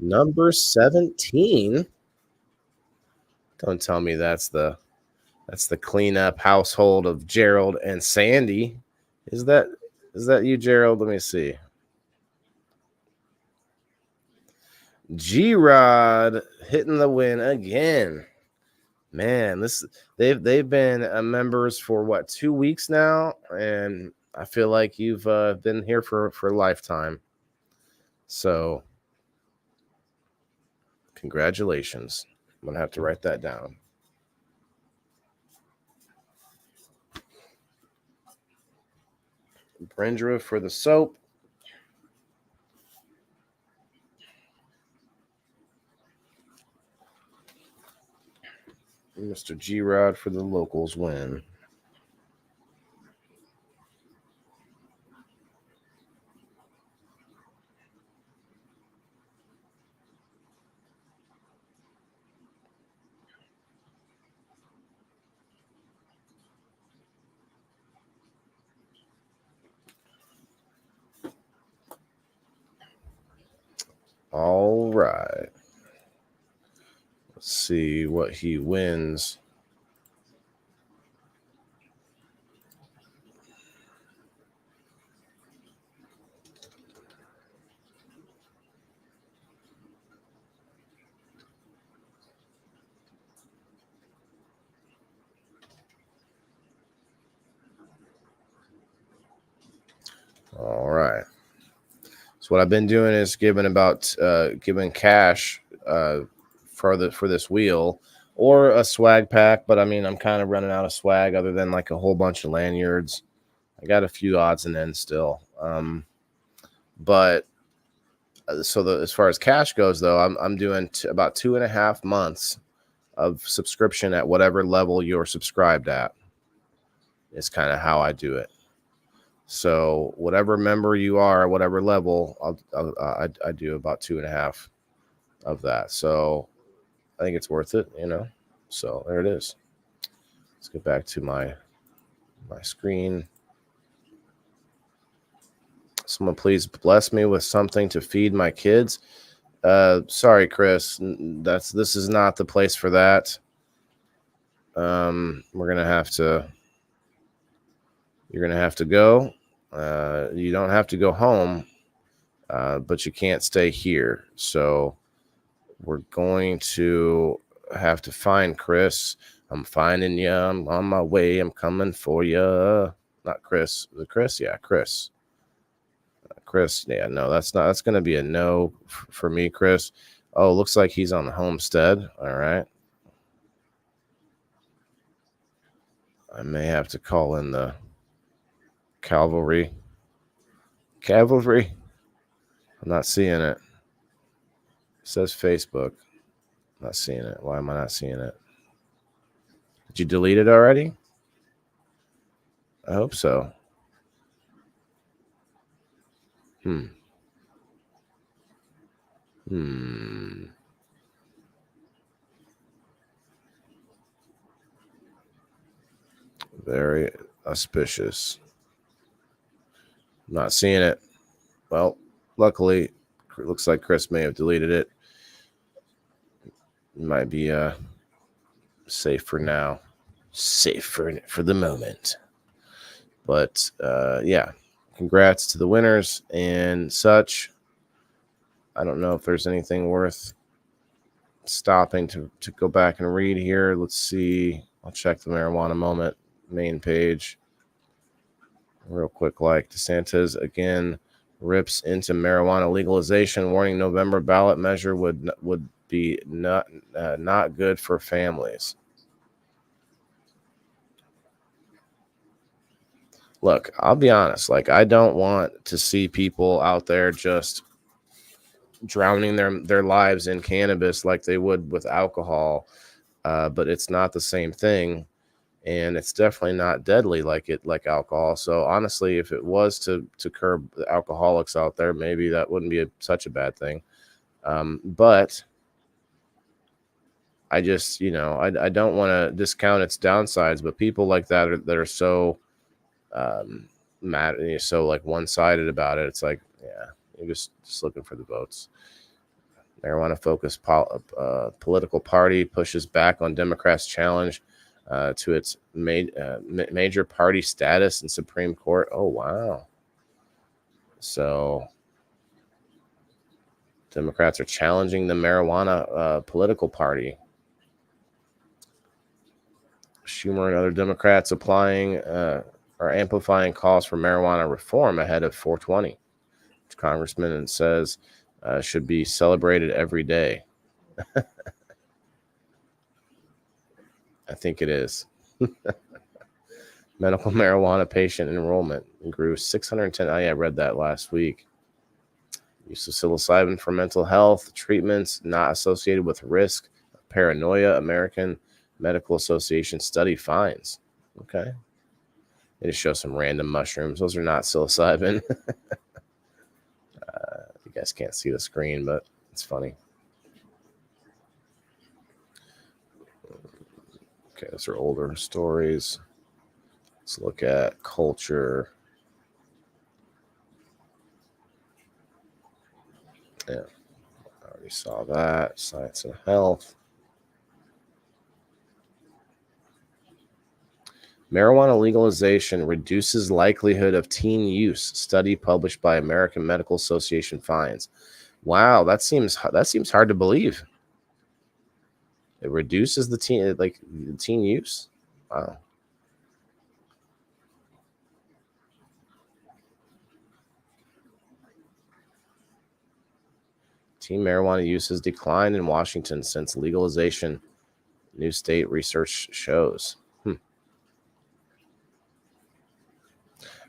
Number 17. Don't tell me that's the cleanup household of Gerald and Sandy. Is that you, Gerald? Let me see. G-Rod hitting the win again. Man, they've been members for what, 2 weeks now, and I feel like you've been here for a lifetime. So, congratulations. I'm gonna have to write that down. Brindra for the soap. Mr. G-Rod for the locals win. All right. Let's see what he wins. All right. So what I've been doing is giving cash for this wheel or a swag pack, but I mean, I'm kind of running out of swag other than like a whole bunch of lanyards. I got a few odds and ends still. But as far as cash goes, though, I'm doing about 2.5 months of subscription at whatever level you're subscribed at. Is kind of how I do it. So whatever member you are, whatever level, I do about 2.5 of that. So I think it's worth it, So there it is. Let's get back to my screen. Someone please bless me with something to feed my kids. Sorry, Chris. This is not the place for that. You're gonna have to go. You don't have to go home, but you can't stay here. So we're going to have to find Chris. I'm finding you. I'm on my way. I'm coming for you. Not Chris. Chris? Yeah, Chris. Chris. Yeah, no, that's going to be a no for me, Chris. Oh, looks like he's on the homestead. All right. I may have to call in the cavalry. I'm not seeing it. It says Facebook. I'm not seeing it. Why am I not seeing it? Did you delete it already? I hope so. Very auspicious. Not seeing it. Well, luckily, it looks like Chris may have deleted it. Might be safe for now. Safe for the moment. But yeah, congrats to the winners and such. I don't know if there's anything worth stopping to go back and read here. Let's see. I'll check the Marijuana Moment main page real quick. Like DeSantis again rips into marijuana legalization, warning November ballot measure would be not good for families. Look, I'll be honest. Like, I don't want to see people out there just drowning their lives in cannabis like they would with alcohol. But it's not the same thing, and it's definitely not deadly like alcohol. So honestly, if it was to curb the alcoholics out there, maybe that wouldn't be such a bad thing. But I just, I don't want to discount its downsides, but people like that are so mad, so like one-sided about it. It's like, yeah, you're just looking for the votes. Marijuana focused political party pushes back on Democrats' challenge to its major party status in Supreme Court. Oh, wow. So Democrats are challenging the marijuana political party. Schumer and other Democrats are amplifying calls for marijuana reform ahead of 420, which Congressman says should be celebrated every day. I think it is. Medical marijuana patient enrollment grew 610. I read that last week. Use of psilocybin for mental health treatments not associated with risk of paranoia. American Medical Association study finds. Okay. They just show some random mushrooms. Those are not psilocybin. You guys can't see the screen, but it's funny. Okay, those are older stories. Let's look at culture. Yeah, I already saw that. Science and health. Marijuana legalization reduces likelihood of teen use. Study published by American Medical Association finds. Wow, that seems hard to believe. It reduces the teen use. Wow. Teen marijuana use has declined in Washington since legalization. New state research shows.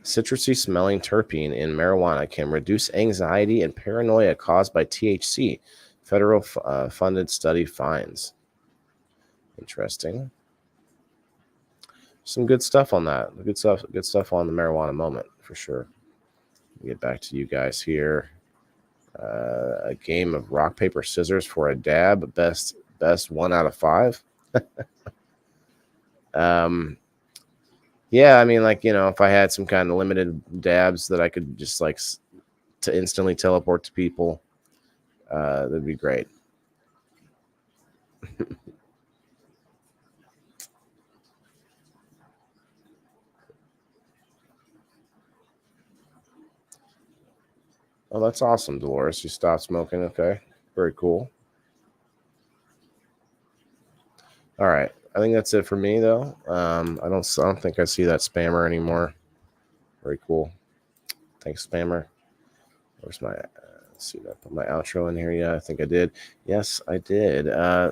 Citrusy smelling terpene in marijuana can reduce anxiety and paranoia caused by THC. Federal funded study finds. Interesting. Some good stuff on that. Good stuff on the Marijuana Moment for sure. Get back to you guys here. A game of rock, paper, scissors for a dab. Best 1 out of 5. Yeah, I mean, if I had some kind of limited dabs that I could just to instantly teleport to people, that'd be great. Oh, that's awesome, Dolores. You stopped smoking. Okay, very cool. All right, I think that's it for me, though. I don't think I see that spammer anymore. Very cool. Thanks, spammer. Where's my? See that put my outro in here? Yeah, I think I did. Yes, I did.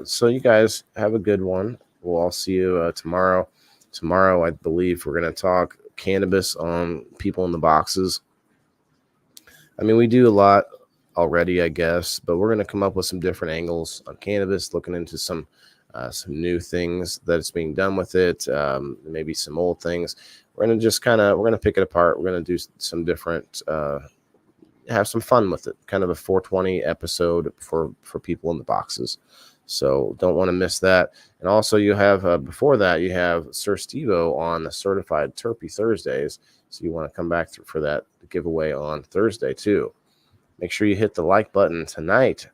So you guys have a good one. We'll all see you tomorrow. Tomorrow, I believe we're going to talk cannabis on people in the boxes. I mean, we do a lot already, I guess, but we're going to come up with some different angles on cannabis, looking into some new things that's being done with it, maybe some old things. We're going to just we're going to pick it apart. We're going to do some different, have some fun with it. Kind of a 420 episode for people in the boxes. So don't want to miss that. And also you have, before that, you have Sir Steve-O on the Certified Terpy Thursdays. So you want to come back for that giveaway on Thursday too. Make sure you hit the like button tonight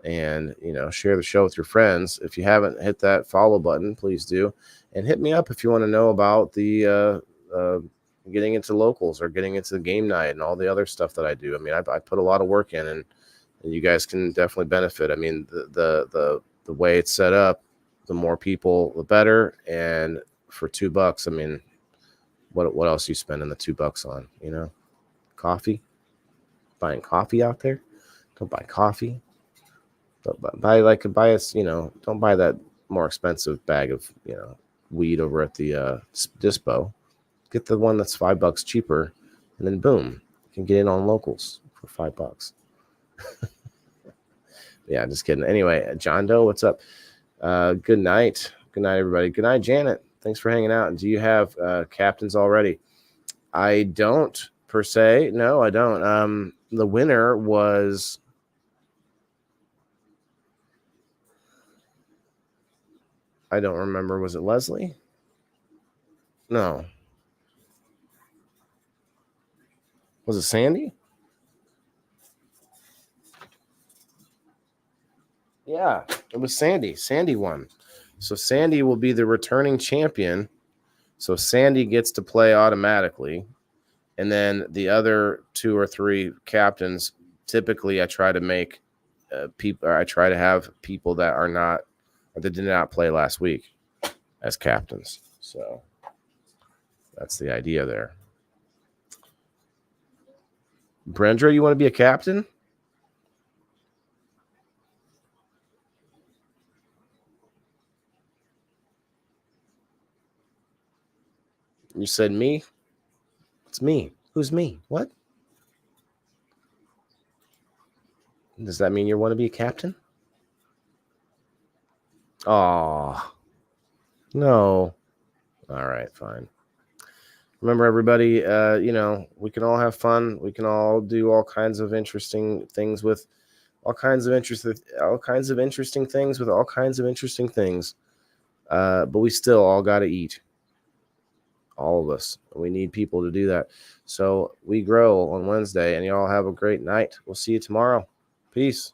and, share the show with your friends. If you haven't hit that follow button, please do. And hit me up if you want to know about the getting into locals or getting into the game night and all the other stuff that I do. I mean, I put a lot of work in, and you guys can definitely benefit. I mean, the way it's set up, the more people, the better. And for $2, I mean, what else you spending the $2 on? You know, coffee, buying coffee out there. Don't buy coffee. Don't buy us. You know, don't buy that more expensive bag of weed over at the dispo. Get the one that's $5 cheaper, and then boom, you can get in on locals for $5. Yeah, just kidding. Anyway, John Doe, what's up? Good night. Good night, everybody. Good night, Janet. Thanks for hanging out. And do you have captains already? I don't per se. No, I don't. The winner was. I don't remember. Was it Leslie? No. Was it Sandy? Yeah, it was Sandy. Sandy won. So Sandy will be the returning champion. So Sandy gets to play automatically. And then the other 2 or 3 captains, typically I try to make I try to have people that are not, or that did not play last week as captains. So that's the idea there. Brenda, you want to be a captain? You said me? It's me. Who's me? What? Does that mean you want to be a captain? Oh, no. All right, fine. Remember, everybody, we can all have fun. We can all do all kinds of interesting things with all kinds of interesting things with all kinds of interesting things. But we still all got to eat. All of us. We need people to do that. So we grow on Wednesday, and you all have a great night. We'll see you tomorrow. Peace.